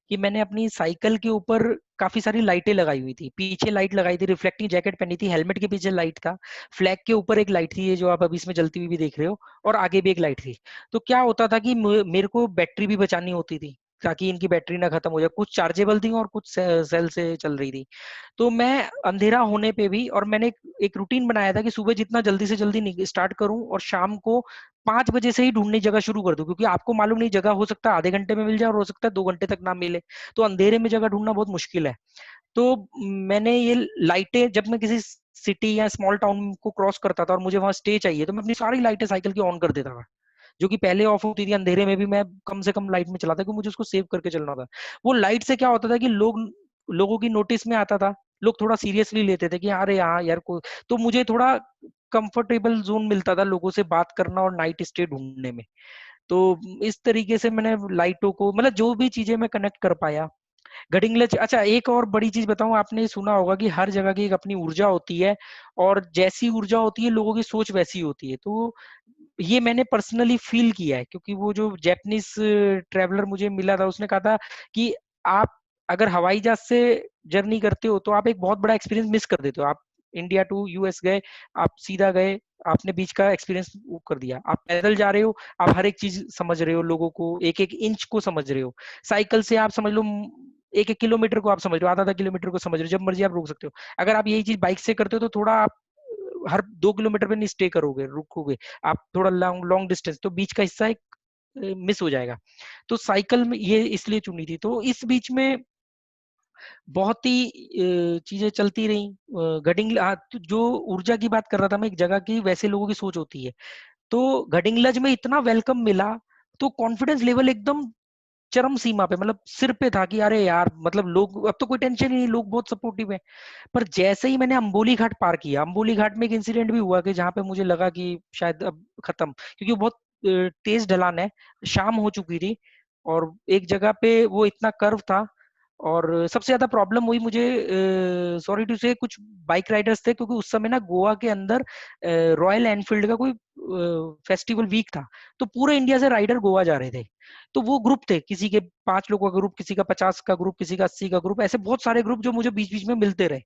कि मैंने अपनी साइकिल के ऊपर काफी सारी लाइटें लगाई हुई थी। पीछे लाइट लगाई थी, रिफ्लेक्टिंग जैकेट पहनी थी, हेलमेट के पीछे लाइट था, फ्लैग के ऊपर एक लाइट थी, ये जो आप अभी इसमें जलती हुई भी देख रहे हो, और आगे भी एक लाइट थी। तो क्या होता था कि मेरे को बैटरी भी बचानी होती थी, ताकि इनकी बैटरी ना खत्म हो जाए। कुछ चार्जेबल थी और कुछ सेल से चल रही थी। तो मैं अंधेरा होने पे भी, और मैंने एक रूटीन बनाया था कि सुबह जितना जल्दी से जल्दी स्टार्ट करूं और शाम को 5 बजे से ही ढूंढनी जगह शुरू कर दूं, क्योंकि आपको मालूम नहीं, जगह हो सकता है आधे घंटे में मिल जाए और हो सकता है 2 घंटे तक ना मिले। तो अंधेरे में जगह ढूंढना बहुत मुश्किल है। तो मैंने ये लाइटें, जब मैं किसी सिटी या स्मॉल टाउन को क्रॉस करता था और मुझे वहां स्टे चाहिए, तो मैं अपनी सारी लाइटें साइकिल की ऑन कर देता था, जो कि पहले ऑफ होती थी। अंधेरे में भी मैं कम से कम लाइट में चलाता, क्योंकि मुझे उसको सेव करके चलना था। वो लाइट से क्या होता था कि लोगों की नोटिस में आता था, लोग थोड़ा सीरियसली लेते थे कि अरे हाँ यार को, तो मुझे थोड़ा कंफर्टेबल जोन मिलता था लोगों से बात करना और नाइट स्टे ढूंढने में। तो इस तरीके से मैंने लाइटों को, मतलब जो भी चीजें मैं कनेक्ट कर पाया। गडिंगलज, अच्छा एक और बड़ी चीज बताऊं, आपने सुना होगा कि हर जगह की एक अपनी ऊर्जा होती है, और जैसी ऊर्जा होती है लोगों की सोच वैसी होती है। तो ये मैंने पर्सनली फील किया है, क्योंकि वो जो जैपनीज ट्रेवलर मुझे मिला था, उसने कहा था कि आप अगर हवाई जहाज से जर्नी करते हो तो आप एक बहुत बड़ा एक्सपीरियंस मिस कर देते हो। आप इंडिया टू यूएस गए, आप सीधा गए, आपने बीच का एक्सपीरियंस वो कर दिया। आप पैदल जा रहे हो, आप हर एक चीज समझ रहे हो, लोगों को एक एक इंच को समझ रहे हो। साइकिल से आप समझ लो एक एक किलोमीटर को आप समझ रहे हो, आधा आधा किलोमीटर को समझ रहे हो, जब मर्जी आप रोक सकते हो। अगर आप यही चीज बाइक से करते हो तो थोड़ा आप हर 2 किलोमीटर पे नहीं स्टे करोगे, रुकोगे, आप थोड़ा लॉन्ग लॉन्ग डिस्टेंस, तो बीच का हिस्सा एक मिस हो जाएगा। तो साइकिल में ये इसलिए चुनी थी। तो इस बीच में बहुत ही चीजें चलती रही। तो जो ऊर्जा की बात कर रहा था मैं, एक जगह की वैसे लोगों की सोच होती है। तो गडिंगलज में इतना वेलकम मिला, तो कॉन्फिडेंस लेवल एकदम चरम सीमा पे, मतलब सिर पे था कि अरे यार, मतलब लोग, अब तो कोई टेंशन ही नहीं, लोग बहुत सपोर्टिव है। पर जैसे ही मैंने अंबोली घाट पार किया, अंबोली घाट में एक इंसिडेंट भी हुआ कि जहाँ पे मुझे लगा कि शायद अब खत्म, क्योंकि वो बहुत तेज ढलान है, शाम हो चुकी थी, और एक जगह पे वो इतना कर्व था। और सबसे ज्यादा प्रॉब्लम हुई मुझे, सॉरी टू से, कुछ बाइक राइडर्स थे, क्योंकि उस समय ना गोवा के अंदर रॉयल एनफील्ड का कोई फेस्टिवल वीक था। तो पूरे इंडिया से राइडर गोवा जा रहे थे। तो वो ग्रुप थे, किसी के 5 लोगों का ग्रुप, किसी का 50 का ग्रुप, किसी का 80 का ग्रुप, ऐसे बहुत सारे ग्रुप जो मुझे बीच बीच में मिलते रहे।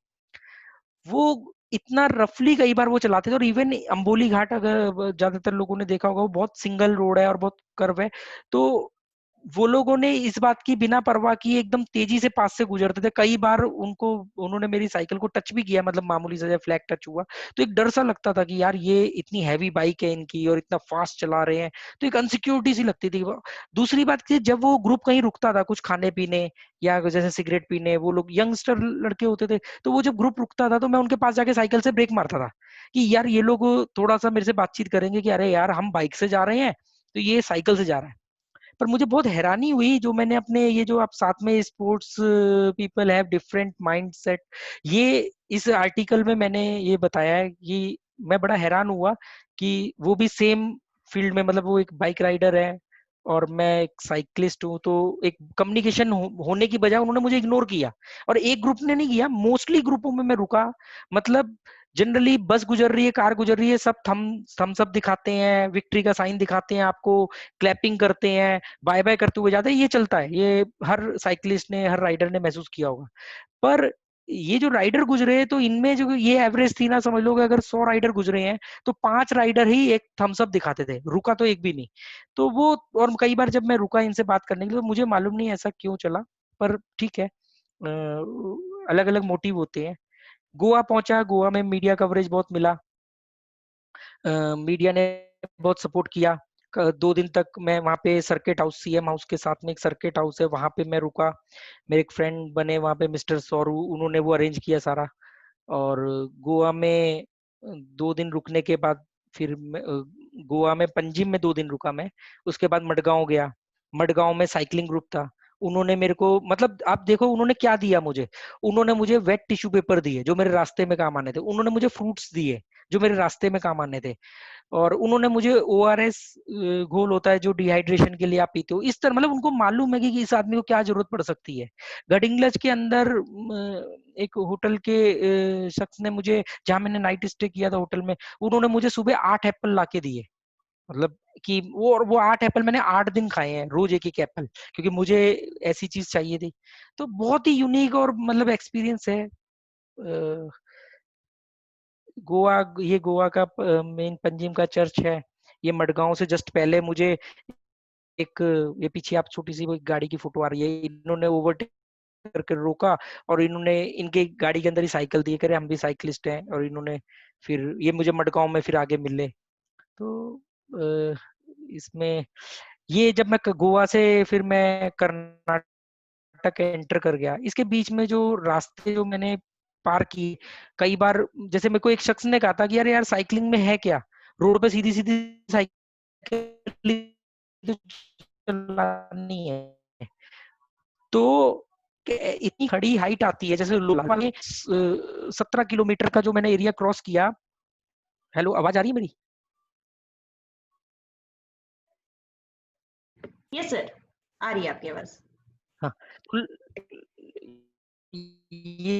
वो इतना रफली कई बार वो चलाते थे। और इवन अंबोली घाट, अगर ज्यादातर लोगों ने देखा होगा, वो बहुत सिंगल रोड है और बहुत कर्व है। तो वो लोगों ने इस बात की बिना परवाह की एकदम तेजी से पास से गुजरते थे। कई बार उन्होंने मेरी साइकिल को टच भी किया, मतलब मामूली सा फ्लैग टच हुआ। तो एक डर सा लगता था कि यार ये इतनी हैवी बाइक है इनकी और इतना फास्ट चला रहे हैं, तो एक अनसिक्योरिटी सी लगती थी। दूसरी बात कि जब वो ग्रुप कहीं रुकता था कुछ खाने पीने या जैसे सिगरेट पीने, वो लोग यंगस्टर लड़के होते थे, तो वो जब ग्रुप रुकता था तो मैं उनके पास जाके साइकिल से ब्रेक मारता था कि यार ये लोग थोड़ा सा मेरे से बातचीत करेंगे कि अरे यार हम बाइक से जा रहे हैं, तो ये साइकिल से जा रहा है। पर मुझे बहुत हैरानी हुई, जो मैंने अपने ये जो आप साथ में sports people have different mindset, ये इस आर्टिकल में मैंने ये बताया है कि मैं बड़ा हैरान हुआ कि वो भी सेम फील्ड में, मतलब वो एक बाइक राइडर है और मैं एक साइक्लिस्ट हूँ। तो एक कम्युनिकेशन होने की बजाय उन्होंने मुझे इग्नोर किया, और एक ग्रुप ने नहीं किया, मोस्टली ग्रुपों में मैं रुका। मतलब जनरली बस गुजर रही है, कार गुजर रही है, सब थम्स अप दिखाते हैं, विक्ट्री का साइन दिखाते हैं आपको, क्लैपिंग करते हैं, बाय बाय करते हुए जाते हैं, ये चलता है, ये हर साइकिलिस्ट ने, हर राइडर ने महसूस किया होगा। पर ये जो राइडर गुजरे हैं, तो इनमें जो ये एवरेज थी ना, समझ लो कि अगर 100 राइडर गुजरे हैं तो 5 राइडर ही एक थम्स अप दिखाते थे, रुका तो एक भी नहीं। तो वो, और कई बार जब मैं रुका इनसे बात करने के लिए, तो मुझे मालूम नहीं ऐसा क्यों चला, पर ठीक है, अलग अलग मोटिव होते हैं। गोवा पहुंचा, गोवा में मीडिया कवरेज बहुत मिला, मीडिया ने बहुत सपोर्ट किया। 2 दिन तक मैं वहाँ पे सर्किट हाउस, सीएम हाउस के साथ में एक सर्किट हाउस है, वहां पे मैं रुका। मेरे एक फ्रेंड बने वहां पे, मिस्टर सौरू, उन्होंने वो अरेंज किया सारा। और गोवा में 2 दिन रुकने के बाद फिर गोवा में पंजिम में 2 दिन रुका मैं। उसके बाद मडगांव गया। मडगांव में साइकिलिंग ग्रुप था। उन्होंने मेरे को मतलब आप देखो उन्होंने क्या दिया मुझे। उन्होंने मुझे वेट टिश्यू पेपर दिए जो मेरे रास्ते में काम आने थे। उन्होंने मुझे फ्रूट्स दिए जो मेरे रास्ते में काम आने थे। और उन्होंने मुझे ओआरएस घोल होता है जो डिहाइड्रेशन के लिए आप पीते हो, इस तरह मतलब उनको मालूम है कि इस आदमी को क्या जरूरत पड़ सकती है। गडिंग्लज के अंदर एक होटल के शख्स ने मुझे, जहां मैंने नाइट स्टे किया था होटल में, उन्होंने मुझे सुबह 8 एप्पल ला के दिए। मतलब कि वो 8 एप्पल मैंने 8 दिन खाए हैं, रोज एक एक एप्पल, क्योंकि मुझे ऐसी चीज चाहिए थी। तो बहुत ही यूनिक और मतलब एक्सपीरियंस है। गोवा, ये गोवा का मेन पंजिम का चर्च है। ये मडगांव से जस्ट पहले मुझे एक, ये पीछे आप छोटी सी वो एक गाड़ी की फोटो आ रही है, इन्होंने ओवरटेक करके रोका और इन्होंने इनके गाड़ी के अंदर ही साइकिल दिए, करे हम भी साइकिलिस्ट हैं, और इन्होंने फिर ये मुझे मडगांव में फिर आगे मिले। तो इसमें ये जब मैं गोवा से फिर मैं कर्नाटक एंटर कर गया, इसके बीच में जो रास्ते जो मैंने पार की, कई बार जैसे मेरे को एक शख्स ने कहा था कि यार यार साइकिलिंग में है क्या, रोड पे सीधी सीधी साइकिल चलानी है। तो इतनी खड़ी हाइट आती है, जैसे 17 किलोमीटर का जो मैंने एरिया क्रॉस किया। हेलो, आवाज आ रही है मेरी? यस सर, आ रही है आपकी आवाज। हाँ, तो ये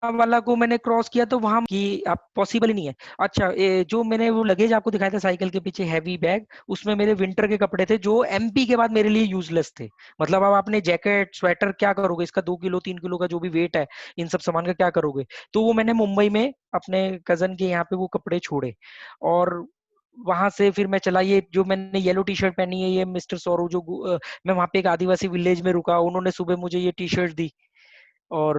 वाला को मैंने क्रॉस किया तो वहां की आप पॉसिबल ही नहीं है। अच्छा, जो मैंने वो लगेज आपको दिखाया था साइकिल के पीछे, हैवी बैग, उसमें मेरे विंटर के कपड़े थे जो एमपी के बाद मेरे लिए यूजलेस थे। मतलब अब आपने जैकेट स्वेटर क्या करोगे, इसका 2 किलो 3 किलो का जो भी वेट है, इन सब सामान का क्या करोगे। तो वो मैंने मुंबई में अपने कजन के यहाँ पे वो कपड़े छोड़े, और वहां से फिर मैं चला, ये जो मैंने येलो टी शर्ट पहनी है ये मिस्टर सौरव, जो मैं वहां पे एक आदिवासी विलेज में रुका, उन्होंने सुबह मुझे ये टी शर्ट दी। और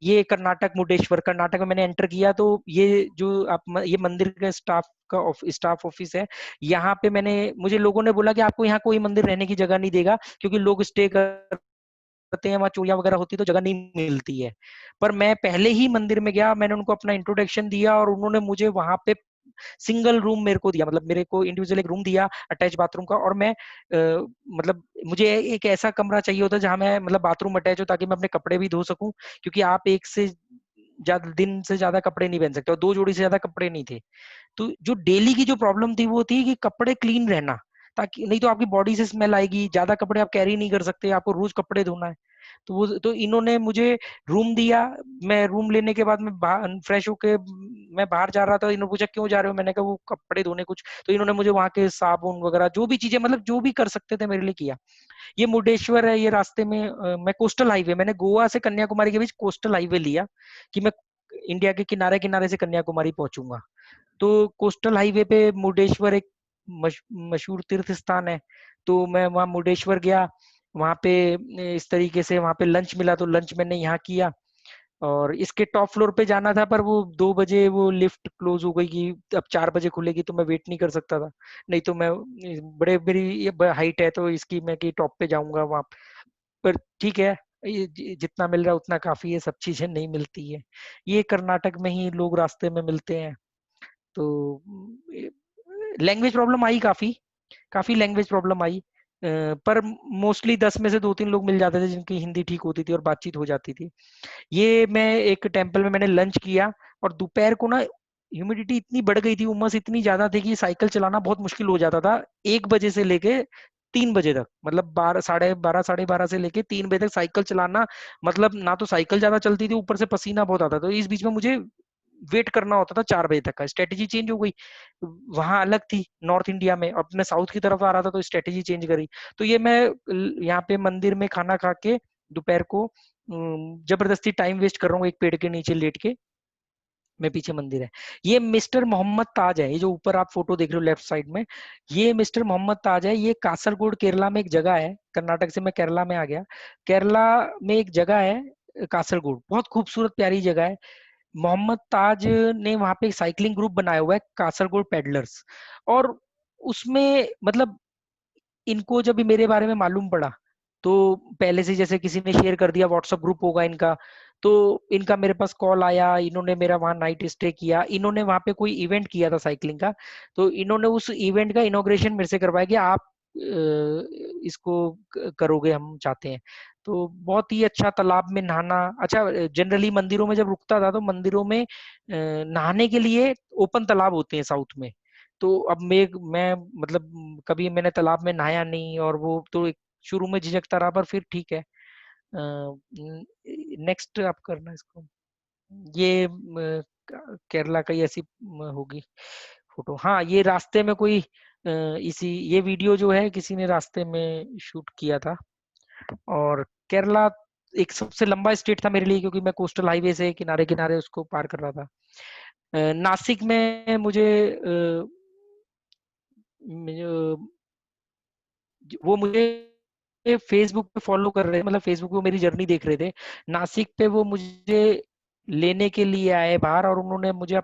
ये कर्नाटक मुर्डेश्वर, कर्नाटक में मैंने एंटर किया तो ये जो आप ये मंदिर का स्टाफ ऑफिस है। यहाँ पे मुझे लोगों ने बोला कि आपको यहाँ कोई मंदिर रहने की जगह नहीं देगा, क्योंकि लोग स्टे करते हैं, वहाँ चोरियां वगैरह होती है तो जगह नहीं मिलती है। पर मैं पहले ही मंदिर में गया, मैंने उनको अपना इंट्रोडक्शन दिया और उन्होंने मुझे वहां पे सिंगल रूम मेरे को दिया, मतलब मेरे को इंडिविजुअल एक रूम दिया अटैच बाथरूम का। और मैं मतलब मुझे एक ऐसा कमरा चाहिए होता जहां मैं मतलब बाथरूम अटैच हो, ताकि मैं अपने कपड़े भी धो सकूं, क्योंकि आप एक से ज्यादा दिन से ज्यादा कपड़े नहीं पहन सकते और 2 जोड़ी से ज्यादा कपड़े नहीं थे। तो जो डेली की जो प्रॉब्लम थी वो थी कि कपड़े क्लीन रहना, ताकि नहीं तो आपकी बॉडी से स्मेल आएगी, ज्यादा कपड़े आप कैरी नहीं कर सकते, आपको रोज कपड़े धोना है। तो इन्होंने मुझे रूम दिया। मैं रूम लेने के बाद मैं फ्रेश होके मैं बाहर जा रहा था, इन्होंने पूछा क्यों जा रहे हो, मैंने कहा वो कपड़े धोने कुछ। तो इन्होंने मुझे वहां के साबुन वगैरह जो भी चीजें मतलब जो भी कर सकते थे मेरे लिए किया। ये मुर्डेश्वर है, ये रास्ते में मैं कोस्टल हाईवे, मैंने गोवा से कन्याकुमारी के बीच कोस्टल हाईवे लिया कि मैं इंडिया के किनारे किनारे से कन्याकुमारी पहुंचूंगा। तो कोस्टल हाईवे पे मुर्डेश्वर एक मशहूर तीर्थ स्थान है। तो मैं वहाँ मुर्डेश्वर गया, वहां पे इस तरीके से वहां पे लंच मिला तो लंच मैंने यहाँ किया। और इसके टॉप फ्लोर पे जाना था, पर वो 2 बजे वो लिफ्ट क्लोज हो गई कि अब 4 बजे खुलेगी, तो मैं वेट नहीं कर सकता था। नहीं तो मैं बड़े मेरी हाइट है तो इसकी मैं कि टॉप पे जाऊंगा वहां। पर ठीक है, जितना मिल रहा है उतना काफी है, सब चीजें नहीं मिलती है। ये कर्नाटक में ही लोग रास्ते में मिलते हैं। तो लैंग्वेज प्रॉब्लम आई, काफी काफी लैंग्वेज प्रॉब्लम आई। पर मोस्टली 10 में से 2-3 लोग मिल जाते थे जिनकी हिंदी ठीक होती थी और बातचीत हो जाती थी। ये मैं एक टेम्पल में मैंने लंच किया, और दोपहर को ना ह्यूमिडिटी इतनी बढ़ गई थी, उमस इतनी ज्यादा थी कि साइकिल चलाना बहुत मुश्किल हो जाता था। 1 बजे से लेके 3 बजे तक, मतलब 12 साढ़े 12 से लेके 3 बजे तक साइकिल चलाना, मतलब ना तो साइकिल ज्यादा चलती थी, ऊपर से पसीना बहुत आता था। तो इस बीच में मुझे वेट करना होता था 4 बजे तक का। स्ट्रेटेजी चेंज हो गई, वहां अलग थी नॉर्थ इंडिया में, अपने साउथ की तरफ आ रहा था तो स्ट्रेटेजी चेंज करी। तो ये मैं यहाँ पे मंदिर में खाना खा के दोपहर को जबरदस्ती टाइम वेस्ट कर रहा हूँ एक पेड़ के नीचे लेट के। मैं पीछे मंदिर है, ये मिस्टर मोहम्मद ताज है, ये जो ऊपर आप फोटो देख रहे हो लेफ्ट साइड में, ये मिस्टर मोहम्मद ताज है। ये कासरगोड केरला में एक जगह है, कर्नाटक से मैं केरला में आ गया। केरला में एक जगह है कासरगोड, बहुत खूबसूरत प्यारी जगह है। मोहम्मद ताज ने वहां पे एक साइकिलिंग ग्रुप बनाया हुआ है, कासरगोड पेडलर्स। और उसमें मतलब इनको जब मेरे बारे में मालूम पड़ा, तो पहले से जैसे किसी ने शेयर कर दिया, व्हाट्सएप ग्रुप होगा इनका, तो इनका मेरे पास कॉल आया, इन्होंने मेरा वहां नाइट स्टे किया, इन्होंने वहां पे कोई इवेंट किया था साइकिलिंग का, तो इन्होंने उस इवेंट का इनॉग्रेशन मेरे से करवाया कि आप इसको करोगे, हम चाहते हैं। तो बहुत ही अच्छा, तालाब में नहाना। अच्छा, जनरली मंदिरों में जब रुकता था तो मंदिरों में नहाने के लिए ओपन तालाब होते हैं साउथ में। तो अब मैं मतलब कभी मैंने तालाब में नहाया नहीं, और वो तो एक शुरू में झिझकता रहा, पर फिर ठीक है। नेक्स्ट आप करना इसको। ये केरला का ही ऐसी होगी फोटो। हाँ, ये रास्ते में कोई इसी, ये वीडियो जो है किसी ने रास्ते में शूट किया था। और केरला एक सबसे लंबा स्टेट था मेरे लिए, क्योंकि मैं कोस्टल हाईवे से किनारे किनारे उसको पार कर रहा था। नासिक में वो मुझे फेसबुक पे फॉलो कर रहे थे, मतलब फेसबुक पे मेरी जर्नी देख रहे थे। नासिक पे वो मुझे लेने के लिए आए बाहर, और उन्होंने मुझे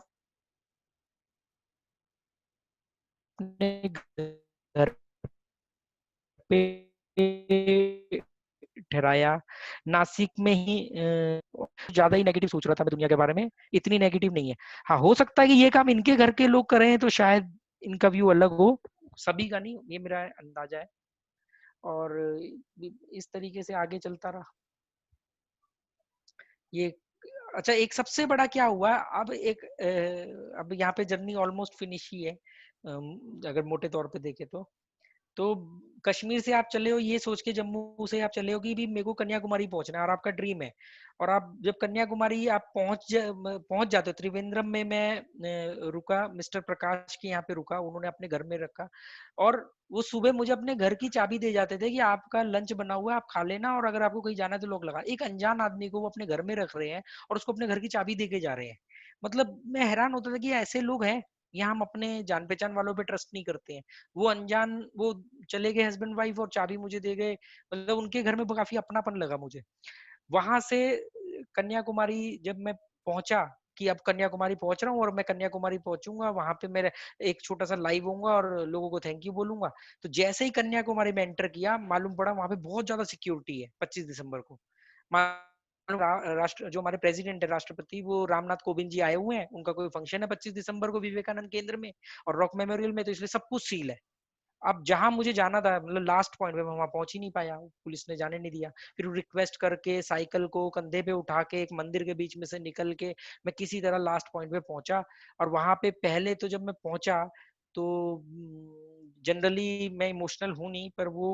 अपने घर पे ठहराया। नासिक में ही ज्यादा ही नेगेटिव सोच रहा था मैं दुनिया के बारे में, इतनी नेगेटिव नहीं है। हाँ, हो सकता है कि ये काम इनके घर के लोग करें तो शायद इनका व्यू अलग हो, सभी का नहीं, ये मेरा अंदाजा है। और इस तरीके से आगे चलता रहा ये। अच्छा, एक सबसे बड़ा क्या हुआ, अब अब यहाँ पे जर्नी ऑलमोस्ट फिनिश ही है, अगर मोटे तौर पे देखे तो कश्मीर से आप चले हो ये सोच के, जम्मू से आप चले हो कि भी मेरे को कन्याकुमारी पहुंचना है, और आपका ड्रीम है। और आप जब कन्याकुमारी आप पहुंच जाते हो, त्रिवेंद्रम में मैं रुका, मिस्टर प्रकाश के यहाँ पे रुका, उन्होंने अपने घर में रखा। और वो सुबह मुझे अपने घर की चाबी दे जाते थे कि आपका लंच बना हुआ है, आप खा लेना, और अगर आपको कहीं जाना है तो लॉक लगा। एक अनजान आदमी को वो अपने घर में रख रहे हैं और उसको अपने घर की चाबी दे के जा रहे हैं। मतलब मैं हैरान होता था कि ऐसे लोग हैं यहाँ, हम अपने जान पहचान वालों पे ट्रस्ट नहीं करते हैं। वो अनजान, वो चले गए हस्बैंड वाइफ और चाबी मुझे दे गए, मतलब उनके घर में काफी अपनापन लगा मुझे। वहां से कन्याकुमारी जब मैं पहुंचा, कि अब कन्याकुमारी पहुंच रहा हूँ और मैं कन्याकुमारी पहुंचूंगा, वहां पे मेरा एक छोटा सा लाइव होऊंगा और लोगों को थैंक यू बोलूंगा। तो जैसे ही कन्याकुमारी में एंटर किया, मालूम पड़ा वहां पे बहुत ज्यादा सिक्योरिटी है 25 दिसंबर को। राष्ट्र जो हमारे प्रेसिडेंट है, राष्ट्रपति, वो रामनाथ कोविंद जी आए हुए हैं, उनका कोई फंक्शन है 25 दिसंबर को विवेकानंद केंद्र में और रॉक मेमोरियल में, तो इसलिए सब कुछ सील है। अब जहां मुझे जाना था, मतलब लास्ट पॉइंट पे, मैं वहां पहुंच ही नहीं पाया, पुलिस ने जाने नहीं दिया। फिर रिक्वेस्ट करके साइकिल को कंधे पे उठा के एक मंदिर के बीच में से निकल के मैं किसी तरह लास्ट पॉइंट पे पहुंचा। और वहां पे पहले तो जब मैं पहुंचा तो जनरली मैं इमोशनल हूं नहीं, पर वो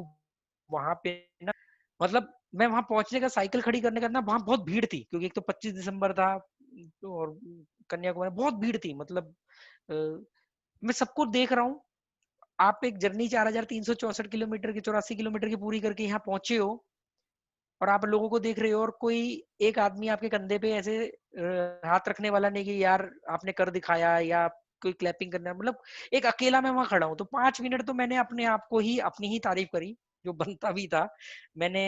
वहां पे ना, मतलब मैं वहां पहुंचने का, साइकिल खड़ी करने का ना, वहां बहुत भीड़ थी, क्योंकि एक तो 25 दिसंबर था, तो और कन्याकुमारी बहुत भीड़ थी। मतलब मैं सबको देख रहा हूँ, आप एक जर्नी 4364 किलोमीटर की, 84 किलोमीटर की पूरी करके यहाँ पहुंचे हो, और आप लोगों को देख रहे हो, और कोई एक आदमी आपके कंधे पे ऐसे हाथ रखने वाला नहीं कि यार आपने कर दिखाया, या कोई क्लैपिंग करना, मतलब एक अकेला मैं वहां खड़ा हूँ। तो 5 मिनट तो मैंने अपने आप को ही, अपनी ही तारीफ करी, जो बनता भी था। मैंने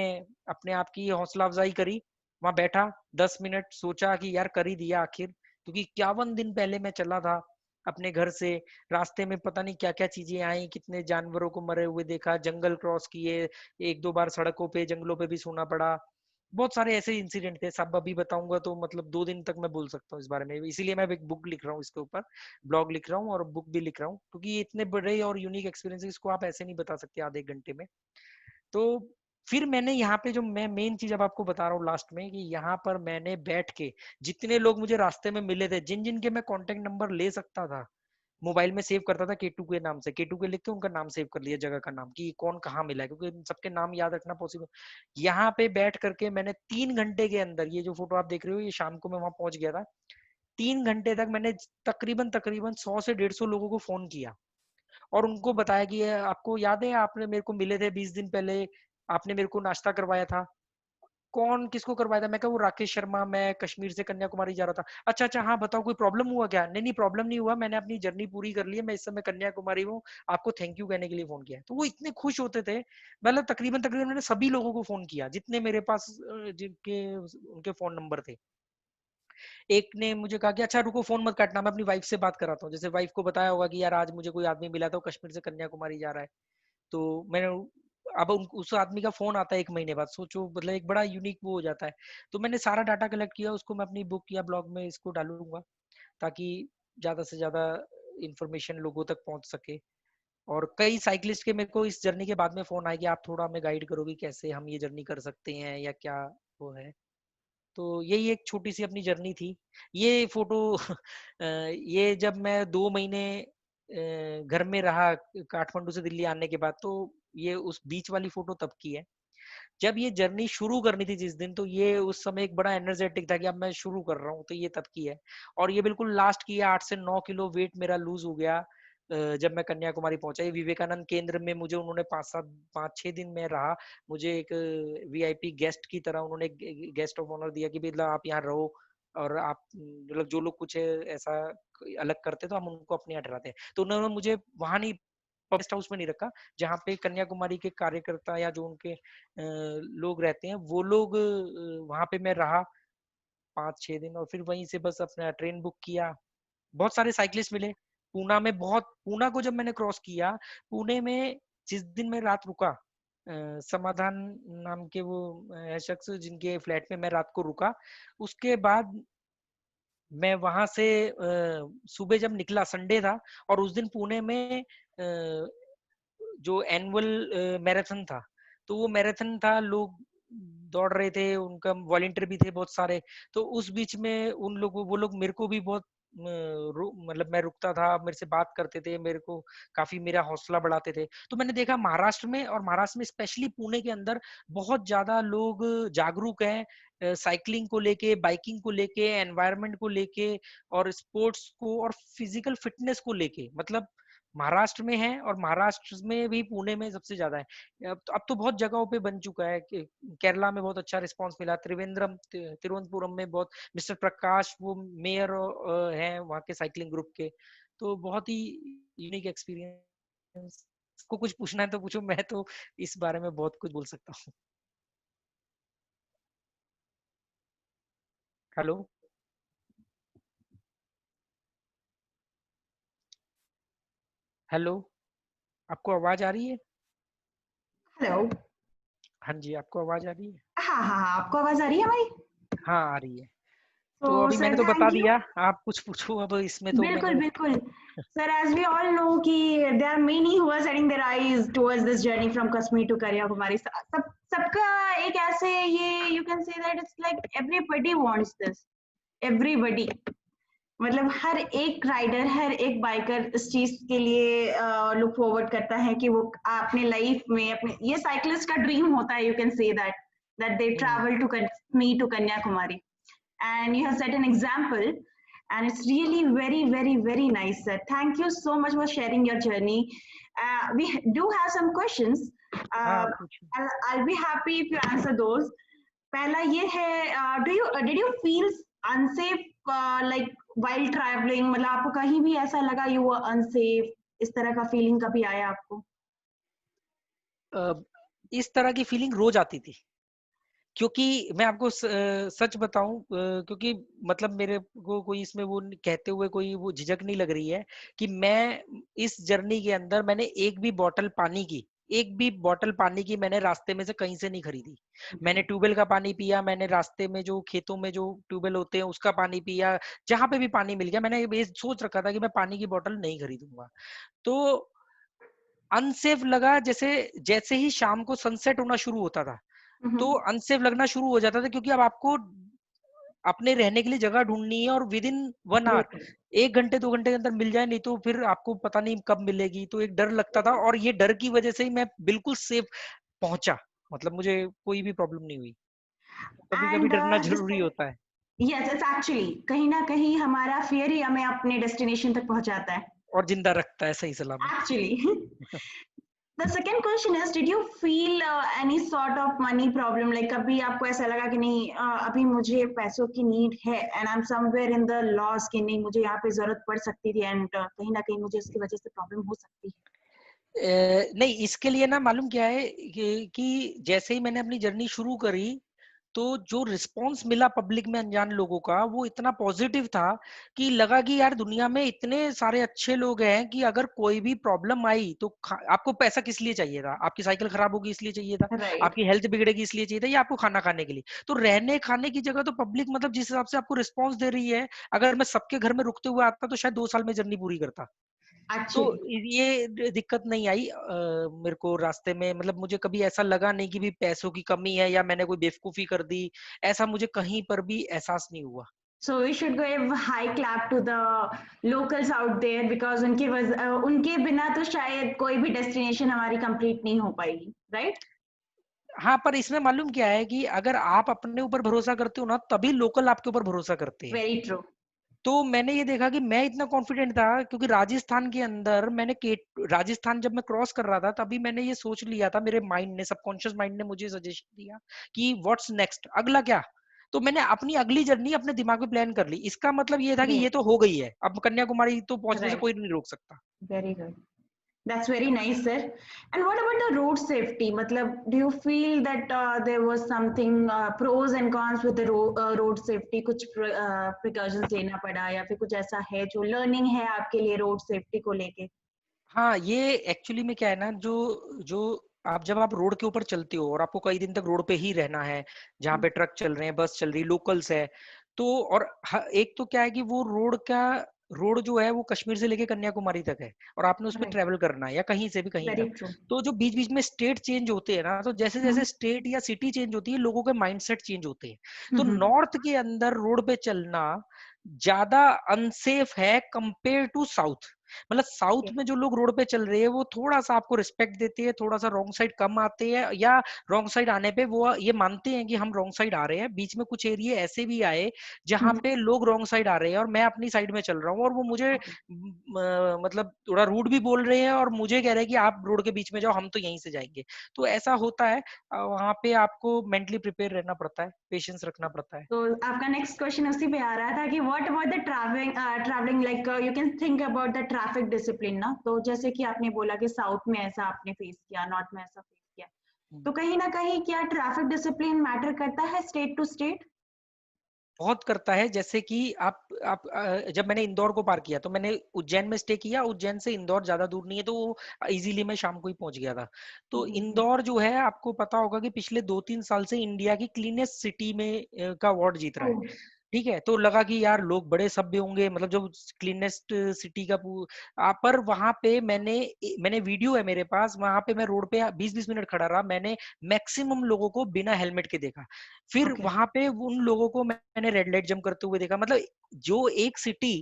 अपने आप की हौसला अफजाई करी, वहां बैठा 10 मिनट, सोचा कि यार कर ही दिया आखिर, क्योंकि 51 दिन पहले मैं चला था अपने घर से। रास्ते में पता नहीं क्या क्या चीजें आई, कितने जानवरों को मरे हुए देखा, जंगल क्रॉस किए, एक दो बार सड़कों पे, जंगलों पे भी सोना पड़ा। बहुत सारे ऐसे इंसिडेंट थे, सब अभी बताऊंगा तो मतलब 2 दिन तक मैं बोल सकता हूँ इस बारे में। इसीलिए मैं एक बुक लिख रहा हूँ इसके ऊपर, ब्लॉग लिख रहा हूँ और बुक भी लिख रहा हूँ, क्योंकि ये इतने बड़े और यूनिक एक्सपीरियंसेस को आप ऐसे नहीं बता सकते आधे एक घंटे में। तो फिर मैंने यहाँ पे, जो मैं मेन चीज अब आपको बता रहा हूँ लास्ट में, कि यहाँ पर मैंने बैठ के, जितने लोग मुझे रास्ते में मिले थे, जिन जिन के मैं कांटेक्ट नंबर ले सकता था, मोबाइल में सेव करता था केटू के नाम से, केटू के लिख के उनका नाम सेव कर लिया, जगह का नाम, कि कौन कहाँ मिला है, क्योंकि सबके नाम याद रखना पॉसिबल। यहाँ पे बैठ करके मैंने 3 घंटे के अंदर, ये जो फोटो आप देख रहे हो, ये शाम को मैं वहां पहुंच गया था। 3 घंटे तक मैंने तकरीबन तकरीबन 100 से 150 लोगों को फोन किया, और उनको बताया कि आपको याद है, आपने मेरे को मिले थे 20 दिन पहले, आपने मेरे को नाश्ता करवाया था। कौन किसको करवाया था? मैं कहा वो राकेश शर्मा, मैं कश्मीर से कन्याकुमारी जा रहा था। अच्छा अच्छा, हाँ बताओ कोई प्रॉब्लम हुआ क्या? नहीं नहीं, प्रॉब्लम नहीं हुआ, मैंने अपनी जर्नी पूरी कर ली है, मैं इस समय कन्याकुमारी हूँ, आपको थैंक यू कहने के लिए फोन किया है। तो वो इतने खुश होते थे, मतलब तकरीबन तकरीबन मैंने सभी लोगों को फोन किया जितने मेरे पास जिनके उनके फोन नंबर थे। एक ने मुझे कहा कि अच्छा रुको, फोन मत काटना, मैं अपनी वाइफ से बात कराता हूँ। जैसे वाइफ को बताया होगा कि यार आज मुझे कोई आदमी मिला था, वो कश्मीर से कन्याकुमारी जा रहा है। तो मैंने अब उस आदमी का फोन आता है 1 महीने बाद, सोचो मतलब एक बड़ा यूनिक वो हो जाता है। तो मैंने सारा डाटा कलेक्ट किया, उसको मैं अपनी बुक या ब्लॉग में इसको डालूंगा ताकि ज्यादा से ज्यादा इंफॉर्मेशन लोगों तक पहुंच सके। और कई साइकिलिस्ट के मेरे को इस जर्नी के बाद में फोन आया कि आप थोड़ा हमें गाइड करोगे कैसे हम ये जर्नी कर सकते हैं या क्या वो है। तो यही एक छोटी सी अपनी जर्नी थी। ये फोटो ये जब मैं 2 महीने घर में रहा काठमांडू से दिल्ली आने के बाद, तो ये उस बीच वाली फोटो तब की है जब ये जर्नी शुरू करनी थी जिस दिन। तो ये उस समय एक बड़ा एनर्जेटिक था कि अब मैं शुरू कर रहा हूँ, तो ये तब की है। और ये बिल्कुल लास्ट की है, 8 से 9 किलो वेट मेरा लूज हो गया जब मैं कन्याकुमारी पहुंचा। ये विवेकानंद केंद्र में मुझे उन्होंने 5-6 दिन में रहा। मुझे एक वीआईपी गेस्ट की तरह उन्होंने गेस्ट ऑफ ऑनर दिया कि मतलब आप यहाँ रहो, और आप मतलब जो लोग कुछ ऐसा अलग करते तो हम उनको अपने यहाँ ठहराते हैं। तो उन्होंने मुझे वहां नहीं, गेस्ट हाउस में नहीं रखा जहाँ पे कन्याकुमारी के कार्यकर्ता या जो उनके लोग रहते हैं वो लोग, वहां पे मैं रहा 5-6 दिन। और फिर वहीं से बस अपना ट्रेन बुक किया। बहुत सारे साइकिलिस्ट मिले पूना में। बहुत पूना को जब मैंने क्रॉस किया, पुणे में जिस दिन मैं रात रुका, समाधान नाम के वो शख्स जिनके फ्लैट में मैं रात को रुका, उसके बाद मैं वहां से सुबह जब निकला, संडे था, और उस दिन पुणे में जो एनुअल मैराथन था, तो वो मैराथन था, लोग दौड़ रहे थे, उनका वॉलंटियर भी थे बहुत सारे। तो उस बीच में उन लोगों वो लोग मेरे को भी बहुत मतलब मैं रुकता था, मेरे से बात करते थे, मेरे को काफी मेरा हौसला बढ़ाते थे। तो मैंने देखा महाराष्ट्र में, और महाराष्ट्र में स्पेशली पुणे के अंदर बहुत ज्यादा लोग जागरूक हैं साइकिलिंग को लेके, बाइकिंग को लेके, एनवायरनमेंट को लेके, और स्पोर्ट्स को और फिजिकल फिटनेस को लेके। मतलब महाराष्ट्र में है, और महाराष्ट्र में भी पुणे में सबसे ज्यादा है। अब तो बहुत जगहों पे बन चुका है। केरला में बहुत अच्छा रिस्पांस मिला, त्रिवेंद्रम तिरुवनंतपुरम में बहुत, मिस्टर प्रकाश वो मेयर हैं वहाँ के साइकिलिंग ग्रुप के। तो बहुत ही यूनिक एक्सपीरियंस। को कुछ पूछना है तो पूछो, मैं तो इस बारे में बहुत कुछ बोल सकता हूँ। हेलो हेलो, आपको आवाज आ रही है? हेलो। हाँ जी, आपको आवाज आ रही है? हाँ हाँ हाँ, आपको आवाज आ रही है हमारी? हाँ आ रही है। तो तो अभी मैंने सर तो बता थैंक यू। दिया, आप कुछ पूछो अब, इसमें तो बिल्कुल मैंने। बिल्कुल। Sir, as we all know कि there are many who are setting their eyes towards this journey from Kashmir to Kanyakumari. सब सबका एक ऐसे, ये you can say that it's like everybody wants this, everybody. मतलब हर एक राइडर, हर एक बाइकर इस चीज के लिए लुक फॉरवर्ड करता है कि वो अपने लाइफ में, अपने, ये साइकिलिस्ट का ड्रीम होता है, you can say that that they travel to Kashmir to Kanyakumari, and you have set an example, and it's really very very very nice, sir. Thank you so much for sharing your journey. We do have some questions. हाँ पूछो। I'll be happy if you answer those. पहला ये है, did you feel unsafe like while traveling? मतलब आपको कहीं भी ऐसा लगा you were unsafe, इस तरह का फीलिंग कभी आया आपको? इस तरह की फीलिंग रोज आती थी, क्योंकि मैं आपको सच बताऊं, क्योंकि मतलब मेरे को कोई इसमें वो कहते हुए कोई वो झिझक नहीं लग रही है कि मैं इस जर्नी के अंदर मैंने एक भी बॉटल पानी की मैंने रास्ते में से कहीं से नहीं खरीदी। मैंने ट्यूबवेल का पानी पिया, मैंने रास्ते में जो खेतों में जो ट्यूबवेल होते हैं उसका पानी पिया, जहां पे भी पानी मिल गया। मैंने ये सोच रखा था कि मैं पानी की बोतल नहीं खरीदूंगा। तो अनसेफ लगा जैसे जैसे ही शाम को सनसेट होना शुरू होता था, तो अनसेफ लगना शुरू हो जाता था, क्योंकि अब आपको अपने रहने के लिए जगह ढूंढनी है, और विद इन 1 आवर, 1 घंटे 2 घंटे के अंदर मिल जाए, नहीं तो फिर आपको पता नहीं कब मिलेगी। तो एक डर लगता था, और ये डर की वजह से ही मैं बिल्कुल सेफ पहुंचा। मतलब मुझे कोई भी प्रॉब्लम नहीं हुई। कभी कभी एंड डरना जरूरी होता है। यस, इट्स एक्चुअली कहीं ना कहीं हमारा फियर ही हमें अपने डेस्टिनेशन तक पहुंचाता है और जिंदा रखता है सही सलामत। actually. The second question is, did you feel any sort of money problem? Like कभी आपको ऐसा लगा कि नहीं, अभी मुझे पैसों की नीड है, and I'm somewhere in the loss, कि नहीं मुझे यहाँ पे जरूरत पड़ सकती थी, and कहीं ना कहीं मुझे इसकी वजह से प्रॉब्लम हो सकती है? नहीं, इसके लिए ना मालूम क्या है कि जैसे ही मैंने अपनी जर्नी शुरू करी, तो जो रिस्पांस मिला पब्लिक में अनजान लोगों का वो इतना पॉजिटिव था कि लगा कि यार दुनिया में इतने सारे अच्छे लोग हैं कि अगर कोई भी प्रॉब्लम आई तो आपको पैसा किस लिए चाहिए था? आपकी साइकिल खराब होगी इसलिए चाहिए था, राइट। आपकी हेल्थ बिगड़ेगी इसलिए चाहिए था, या आपको खाना खाने के लिए? तो रहने खाने की जगह तो पब्लिक मतलब जिस हिसाब से आपको रिस्पॉन्स दे रही है, अगर मैं सबके घर में रुकते हुए आता तो शायद 2 साल में जर्नी पूरी करता। तो एक्चुअली ये दिक्कत नहीं आई मेरे को रास्ते में, मतलब मुझे कभी ऐसा लगा नहीं कि भी पैसों की कमी है या मैंने कोई बेवकूफी कर दी, ऐसा मुझे कहीं पर भी एहसास नहीं हुआ। so we should give high clap to the locals out there because उनके बिना तो शायद कोई भी डेस्टिनेशन हमारी कंप्लीट नहीं हो पाएगी, राइट? हाँ, पर इसमें मालूम क्या है कि अगर आप अपने ऊपर भरोसा करते हो ना तभी लोकल आपके ऊपर भरोसा करते हैं। Very true. तो मैंने ये देखा कि मैं इतना कॉन्फिडेंट था क्योंकि राजस्थान के अंदर राजस्थान जब मैं क्रॉस कर रहा था तभी मैंने ये सोच लिया था, मेरे माइंड ने, सबकॉन्शियस माइंड ने मुझे सजेशन दिया कि व्हाट्स नेक्स्ट, अगला क्या। तो मैंने अपनी अगली जर्नी अपने दिमाग में प्लान कर ली। इसका मतलब ये था कि ये ग्रेट। तो हो गई है, अब कन्याकुमारी तो पहुंचने से राइट। कोई नहीं रोक सकता। Very good. That's very nice, sir. And what about the road safety? मतलब, do you feel that there was something pros and cons with the road safety? कुछ precautions लेना पड़ा या फिर कुछ ऐसा है जो learning है आपके लिए road safety को लेके? हाँ, ये एक्चुअली में क्या है ना, जो जो आप जब आप रोड के ऊपर चलते हो और आपको कई दिन तक रोड पे ही रहना है, जहाँ पे ट्रक चल रहे हैं, बस चल रही, लोकल्स है, तो और एक तो क्या है कि वो रोड जो है वो कश्मीर से लेके कन्याकुमारी तक है और आपने उस पर Right. ट्रेवल करना है या कहीं से भी कहीं Very तक। true. तो जो बीच बीच में स्टेट चेंज होते हैं ना, तो जैसे जैसे स्टेट या सिटी चेंज होती है लोगों के माइंडसेट चेंज होते हैं। तो Mm-hmm. नॉर्थ के अंदर रोड पे चलना ज्यादा अनसेफ है कंपेयर टू साउथ। मतलब साउथ Okay. में जो लोग रोड पे चल रहे हैं वो थोड़ा सा आपको रिस्पेक्ट देते हैं, थोड़ा सा रॉन्ग साइड कम आते हैं, या रॉन्ग साइड आने पे वो ये मानते हैं कि हम रॉन्ग साइड आ रहे हैं। बीच में कुछ एरिया ऐसे भी आए जहाँ Mm-hmm. पे लोग रॉन्ग साइड आ रहे हैं और मैं अपनी साइड में चल रहा हूँ और वो मुझे Okay. मतलब थोड़ा रूड भी बोल रहे हैं और मुझे कह रहे हैं कि आप रोड के बीच में जाओ, हम तो यहीं से जाएंगे। तो ऐसा होता है, वहां पे आपको मेंटली प्रिपेयर रहना पड़ता है, पेशेंस रखना पड़ता है। तो आपका नेक्स्ट क्वेश्चन उसी पे आ रहा था कि what about the travelling like you can think about the traffic discipline ना, तो जैसे कि आपने बोला कि साउथ में ऐसा आपने फेस किया, नॉर्थ में ऐसा फेस किया, तो कहीं ना कहीं क्या ट्रैफिक डिसिप्लिन मैटर करता है स्टेट टू स्टेट? बहुत करता है। जैसे कि जब मैंने इंदौर को पार किया तो मैंने उज्जैन में स्टे किया। उज्जैन से इंदौर ज्यादा दूर नहीं है, तो इजीली मैं शाम को ही पहुंच गया था। तो इंदौर जो है, आपको पता होगा कि पिछले 2-3 साल से इंडिया की क्लीनेस्ट सिटी में का अवार्ड जीत रहा है। ठीक है, तो लगा कि यार लोग बड़े सभ्य होंगे, मतलब जो क्लीनेस्ट सिटी का पर वहां पे मैंने वीडियो है मेरे पास, वहां पे मैं रोड पे 20-20 मिनट खड़ा रहा, मैंने मैक्सिमम लोगों को बिना हेलमेट के देखा। फिर ओके। वहां पे उन लोगों को मैंने रेड लाइट जंप करते हुए देखा। मतलब जो एक सिटी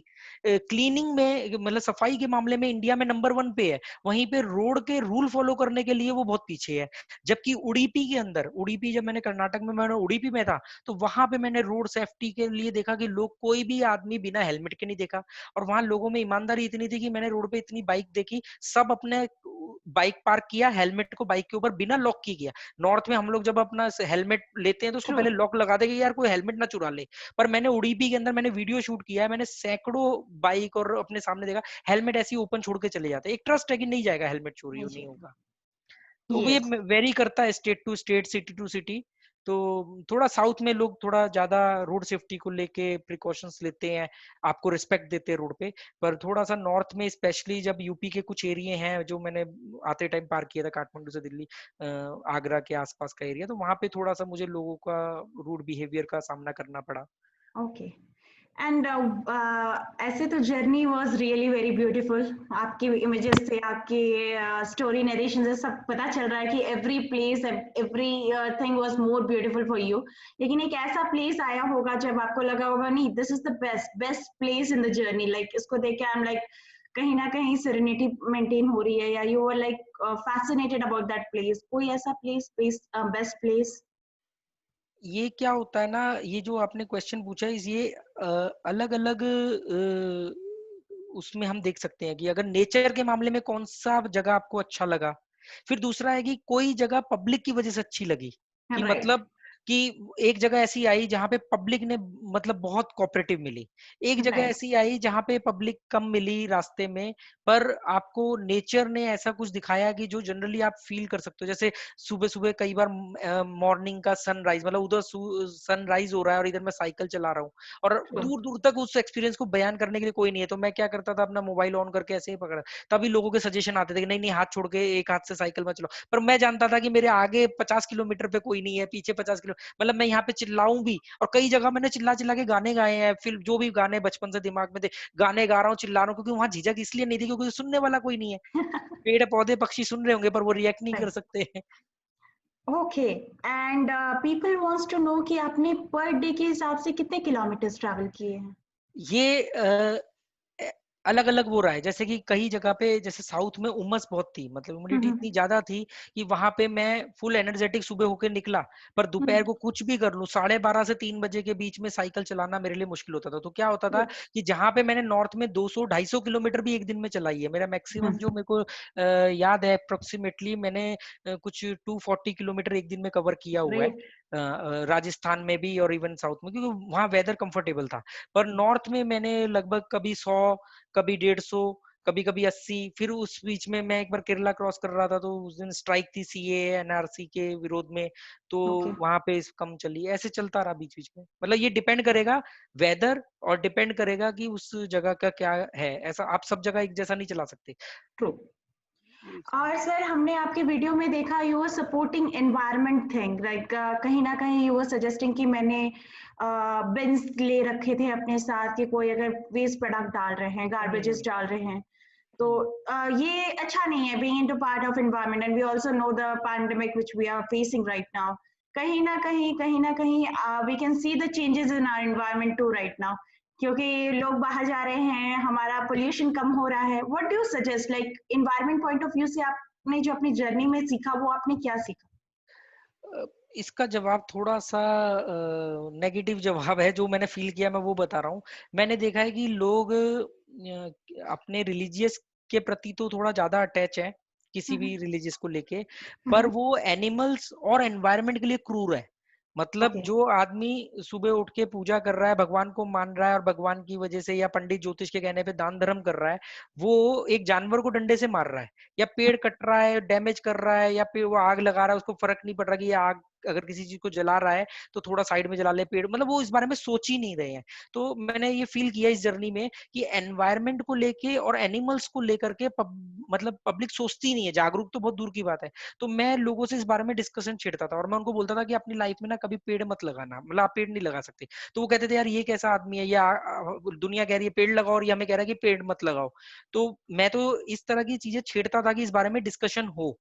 क्लीनिंग में, मतलब सफाई के मामले में इंडिया में नंबर 1 पे है, वहीं पे रोड के रूल फॉलो करने के लिए वो बहुत पीछे है। जबकि उडुपी के अंदर, उडुपी जब मैंने कर्नाटक में, मैंने उडुपी में था, तो वहां पे मैंने रोड सेफ्टी के लिए देखा कि लोग, कोई भी आदमी बिना हेलमेट के नहीं देखा। और वहां लोगों में ईमानदारी इतनी थी कि मैंने रोड पे इतनी बाइक देखी, सब अपने बाइक पार्क किया, हेलमेट को बाइक के ऊपर बिना लॉक की किया। नॉर्थ में हम लोग जब अपना हेलमेट लेते हैं तो उसको ट्रू। पहले लॉक लगा देंगे यार कोई हेलमेट ना चुरा ले। पर मैंने उडुपी के अंदर मैंने वीडियो शूट किया है, मैंने सैकड़ों बाइक और अपने सामने देखा हेलमेट ऐसे ही ओपन छोड़ के चले जाते हैं। एक ट्रस्ट है कि नहीं जाएगा, हेलमेट चोरी नहीं होगा। तो ये यस। वेरी करता है state to state, city to city. तो थोड़ा साउथ में लोग थोड़ा ज्यादा रोड सेफ्टी को लेके प्रिकॉशंस लेते हैं, आपको रिस्पेक्ट देते हैं रोड पे। पर थोड़ा सा नॉर्थ में, स्पेशली जब यूपी के कुछ एरिया हैं जो मैंने आते टाइम पार किया था, काठमांडू से दिल्ली, आगरा के आसपास का एरिया, तो वहां पे थोड़ा सा मुझे लोगों का रूड बिहेवियर का सामना करना पड़ा। ओके। एंड ऐसे तो journey was really very beautiful. आपकी इमेजेस से, आपकी स्टोरी नरेशन से सब पता चल रहा है कि every place, every thing was more beautiful for you. लेकिन एक ऐसा प्लेस आया होगा जब आपको लगा होगा नहीं, this is the best best place in the journey, like इसको देख के आई एम लाइक कहीं ना कहीं सेरेनिटी मेंटेन हो रही है, या you were like fascinated about that place? कोई ऐसा प्लेस, बेस्ट प्लेस? ये क्या होता है ना, ये जो आपने क्वेश्चन पूछा है, ये अलग अलग उसमें हम देख सकते हैं कि अगर नेचर के मामले में कौन सा जगह आपको अच्छा लगा। फिर दूसरा है कि कोई जगह पब्लिक की वजह से अच्छी लगी, कि राइट। मतलब कि एक जगह ऐसी आई जहाँ पे पब्लिक ने मतलब बहुत कोऑपरेटिव मिली, एक जगह राइट। ऐसी आई जहाँ पे पब्लिक कम मिली रास्ते में, पर आपको नेचर ने ऐसा कुछ दिखाया कि जो जनरली आप फील कर सकते हो। जैसे सुबह सुबह कई बार मॉर्निंग का सनराइज, मतलब उधर सनराइज हो रहा है और इधर मैं साइकिल चला रहा हूँ, और दूर दूर तक उस एक्सपीरियंस को बयान करने के लिए कोई नहीं है, तो मैं क्या करता था, अपना मोबाइल ऑन करके ऐसे ही पकड़ा, तभी लोगों के सजेशन आते थे कि नहीं नहीं हाथ छोड़ के एक हाथ से साइकिल मत चलाओ, पर मैं जानता था कि मेरे आगे 50 किलोमीटर पे कोई नहीं है, पीछे 50 किलो, मतलब मैं यहाँ पे चिल्लाऊं भी, और कई जगह मैंने चिल्ला चिल्ला के गाने गाए हैं, फिर जो भी गाने बचपन से दिमाग में थे गाने गा रहा हूँ, चिल्ला रहा हूँ, क्योंकि वहां झिझक इसलिए नहीं थी क्योंकि सुनने वाला कोई नहीं है, पेड़ पौधे पक्षी सुन रहे होंगे पर वो रिएक्ट नहीं कर राइट। सकते हैं। Okay. And people wants to know कि आपने पर डे के हिसाब से कितने किलोमीटर्स ट्रैवल किए हैं? ये अलग अलग वो रहा है, जैसे कि कई जगह पे, जैसे साउथ में उमस बहुत थी, मतलब ह्यूमिडिटी हम्म। इतनी ज्यादा थी कि वहां पे मैं फुल एनर्जेटिक सुबह होके निकला, पर दोपहर को कुछ भी कर लूं 12:30 से 3 बजे के बीच में साइकिल चलाना मेरे लिए मुश्किल होता था। तो क्या होता था कि जहां पे मैंने नॉर्थ में 200-250 किलोमीटर भी एक दिन में चलाई है, मेरा मैक्सिमम जो मेरे को याद है अप्रोक्सीमेटली, मैंने कुछ 240 किलोमीटर एक दिन में कवर किया हुआ है, ग्रेट। राजस्थान में भी और इवन साउथ में, क्योंकि वहां वेदर कंफर्टेबल था। पर नॉर्थ में मैंने लगभग कभी 100, कभी 150, कभी कभी 80, फिर उस बीच में मैं एक बार केरला क्रॉस कर रहा था, तो उस दिन स्ट्राइक थी सीए एनआरसी के विरोध में, तो ओके। वहां पे कम चली, ऐसे चलता रहा बीच बीच में। मतलब ये डिपेंड करेगा वेदर, और डिपेंड करेगा कि उस जगह का क्या है, ऐसा आप सब जगह एक जैसा नहीं चला सकते। ट्रू। और सर हमने आपके वीडियो में देखा you were supporting environment thing, like कहीं ना कहीं यू वर सजेस्टिंग कि मैंने बिन्स ले रखे थे अपने साथ कि कोई अगर वेस्ट प्रोडक्ट डाल रहे हैं, गार्बेजेस हम्म डाल रहे हैं, तो हम्म ये अच्छा नहीं है being into part of environment, and we also know the pandemic which we are facing right now. कहीं ना कहीं we can see the changes in our environment to right now, क्योंकि लोग बाहर जा रहे हैं, हमारा पोल्यूशन कम हो रहा है। What do you suggest, like environment point of view से आपने जो अपनी जर्नी में सीखा वो आपने क्या सीखा? अ, इसका जवाब थोड़ा सा नेगेटिव जवाब है, जो मैंने फील किया मैं वो बता रहा हूँ। मैंने देखा है कि लोग अपने रिलीजियस के प्रति तो थोड़ा ज्यादा अटैच है, किसी भी रिलीजियस को लेके, पर वो एनिमल्स और एनवायरनमेंट के लिए क्रूर है। मतलब ओके। जो आदमी सुबह उठ के पूजा कर रहा है, भगवान को मान रहा है, और भगवान की वजह से या पंडित ज्योतिष के कहने पे दान धर्म कर रहा है, वो एक जानवर को डंडे से मार रहा है, या पेड़ कट रहा है, डैमेज कर रहा है, या पेड़ वो आग लगा रहा है, उसको फर्क नहीं पड़ रहा कि ये आग अगर किसी चीज को जला रहा है तो थोड़ा साइड में जला ले पेड़, मतलब वो इस बारे में सोच ही नहीं रहे हैं। तो मैंने ये फील किया इस जर्नी में कि एनवायरनमेंट को लेके और एनिमल्स को लेकर के मतलब पब्लिक सोचती नहीं है, जागरूक तो बहुत दूर की बात है। तो मैं लोगों से इस बारे में डिस्कशन छेड़ता था, और मैं उनको बोलता था कि अपनी लाइफ में ना कभी पेड़ मत लगाना, मतलब आप पेड़ नहीं लगा सकते। तो वो कहते थे यार ये कैसा आदमी है, या दुनिया कह रही है पेड़ लगाओ और ये हमें कह रहा है कि पेड़ मत लगाओ। तो मैं तो इस तरह की चीजें छेड़ता था कि इस बारे में डिस्कशन हो।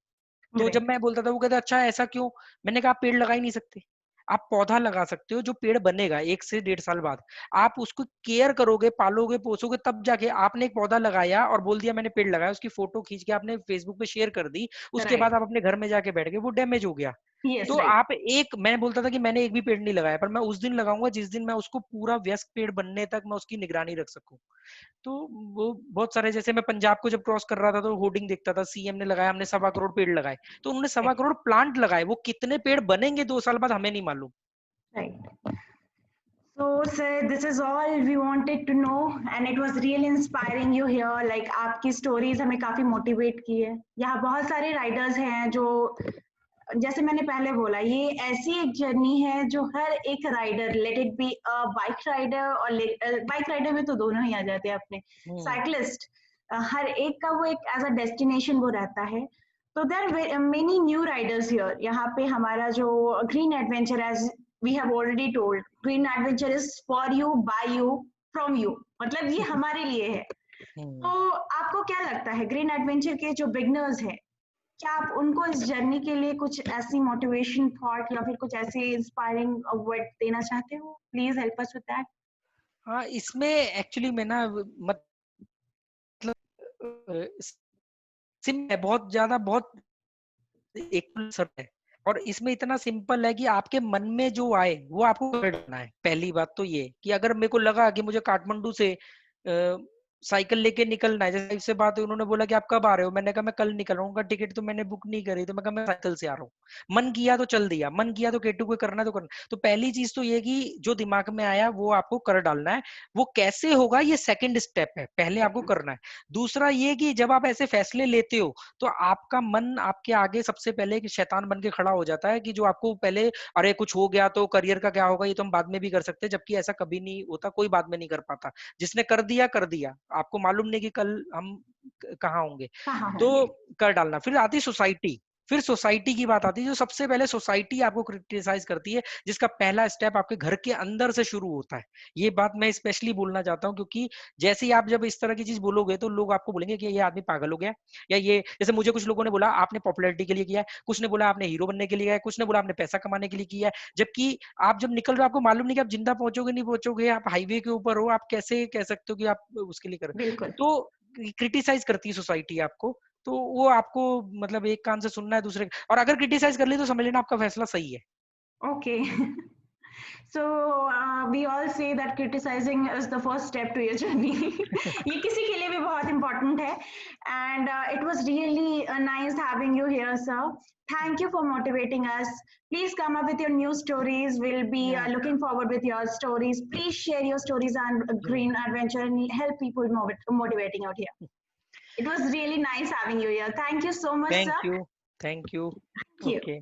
तो जब राइट। मैं बोलता था वो कहता अच्छा ऐसा क्यों, मैंने कहा आप पेड़ लगा ही नहीं सकते, आप पौधा लगा सकते हो जो पेड़ बनेगा 1 से 1.5 साल बाद, आप उसको केयर करोगे, पालोगे, पोसोगे, तब जाके आपने एक पौधा लगाया और बोल दिया मैंने पेड़ लगाया, उसकी फोटो खींच के आपने फेसबुक पे शेयर कर दी, उसके बाद राइट। आप अपने घर में जाके बैठ गए, वो डैमेज हो गया। यस। तो राइट। आप एक, मैं बोलता था कि मैंने एक भी पेड़ नहीं लगाया, पर मैं उस दिन लगाऊंगा जिस दिन मैं उसको पूरा वयस्क पेड़ बनने तक मैं उसकी निगरानी रख सकूं। तो वो बहुत सारे, जैसे मैं पंजाब को जब क्रॉस कर रहा था तो होर्डिंग देखता था, सीएम ने लगाया हमने 1.25 करोड़ पेड़ लगाए, तो उन्होंने 1.25 करोड़ प्लांट लगाए, वो कितने पेड़ बनेंगे 2 साल बाद हमें नहीं मालूम। Right. So, sir, this is all we wanted to know, and it was really inspiring you here. Like आपकी stories हमें काफी motivate की है। यहाँ बहुत सारे riders हैं जो, जैसे मैंने पहले बोला, ये ऐसी एक जर्नी है जो हर एक rider, let it be bike rider और बाइक राइडर में तो दोनों ही आ जाते हैं अपने, हम्म साइक्लिस्ट, हर एक का वो एक एज अ डेस्टिनेशन वो रहता है। तो there many new riders here. यहाँ पे हमारा जो green adventure, as we have already told, green adventure is for you, by you, from you, मतलब ये हमारे लिए है। तो हम्म आपको क्या लगता है ग्रीन एडवेंचर के जो बिगनर्स हैं, क्या आप उनको इस जर्नी के लिए कुछ ऐसी मोटिवेशन थॉट या फिर कुछ ऐसे इंस्पायरिंग वर्ड देना चाहते हो? Please help us with that. हाँ, इसमें एक्चुअली मैं ना मतलब सिम है बहुत ज्यादा, बहुत एक सर है, और इसमें इतना सिंपल है कि आपके मन में जो आए वो आपको करना है। पहली बात तो ये कि अगर मेरे को लगा कि मुझे काठमांडू से साइकिल लेके निकलना है। जैसे से बात हुई, उन्होंने बोला कि आप कब आ रहे हो, मैंने कहा मैं कल निकल रहा हूँ, टिकट तो मैंने बुक नहीं करी, तो मैं कहा मैं साइकिल से आ रहा हूँ। मन किया तो चल दिया, मन किया तो केटू को करना है तो करना। तो पहली चीज तो ये कि जो दिमाग में आया वो आपको कर डालना है, वो कैसे होगा ये सेकंड स्टेप है, पहले आपको करना है। दूसरा ये कि जब आप ऐसे फैसले लेते हो तो आपका मन आपके आगे सबसे पहले एक शैतान बन के खड़ा हो जाता है, कि जो आपको पहले अरे कुछ हो गया तो करियर का क्या होगा, ये तो हम बाद में भी कर सकते हैं, जबकि ऐसा कभी नहीं होता, कोई बाद में नहीं कर पाता। जिसने कर दिया कर दिया, आपको मालूम नहीं कि कल हम कहाँ होंगे। कहाँ तो होंगे। कर डालना। फिर आती सोसाइटी, फिर सोसाइटी की बात आती है, जो सबसे पहले सोसाइटी आपको क्रिटिसाइज करती है, जिसका पहला स्टेप आपके घर के अंदर से शुरू होता है। ये बात मैं स्पेशली बोलना चाहता हूँ, क्योंकि जैसे ही आप जब इस तरह की चीज बोलोगे तो लोग आपको बोलेंगे कि ये आदमी पागल हो गया, या ये, जैसे मुझे कुछ लोगों ने बोला आपने पॉपुलैरिटी के लिए किया है, कुछ ने बोला आपने हीरो बनने के लिए किया है, कुछ ने बोला आपने पैसा कमाने के लिए किया है। जबकि आप जब निकल रहे हो आपको मालूम नहीं कि आप जिंदा पहुंचोगे नहीं पहुंचोगे, आप हाईवे के ऊपर हो, आप कैसे कह सकते हो कि आप उसके लिए कर। बिल्कुल। तो क्रिटिसाइज करती है सोसाइटी आपको, तो वो आपको मतलब एक कान से सुनना है, दूसरे, और अगर क्रिटिसाइज कर ली तो समझ लेना आपका फैसला सही है। Okay. So we all say that criticizing is the first step to your journey. ये किसी के लिए भी बहुत important है. And it was really nice having you here, sir. Thank you for motivating us. Please come up with your new stories. We'll be Yeah, looking forward with your stories. Please share your stories on yeah. Green Adventure and help people motivating out here. It was really nice having you here. Thank you so much, Thank sir. you. Thank you. Thank you. Okay.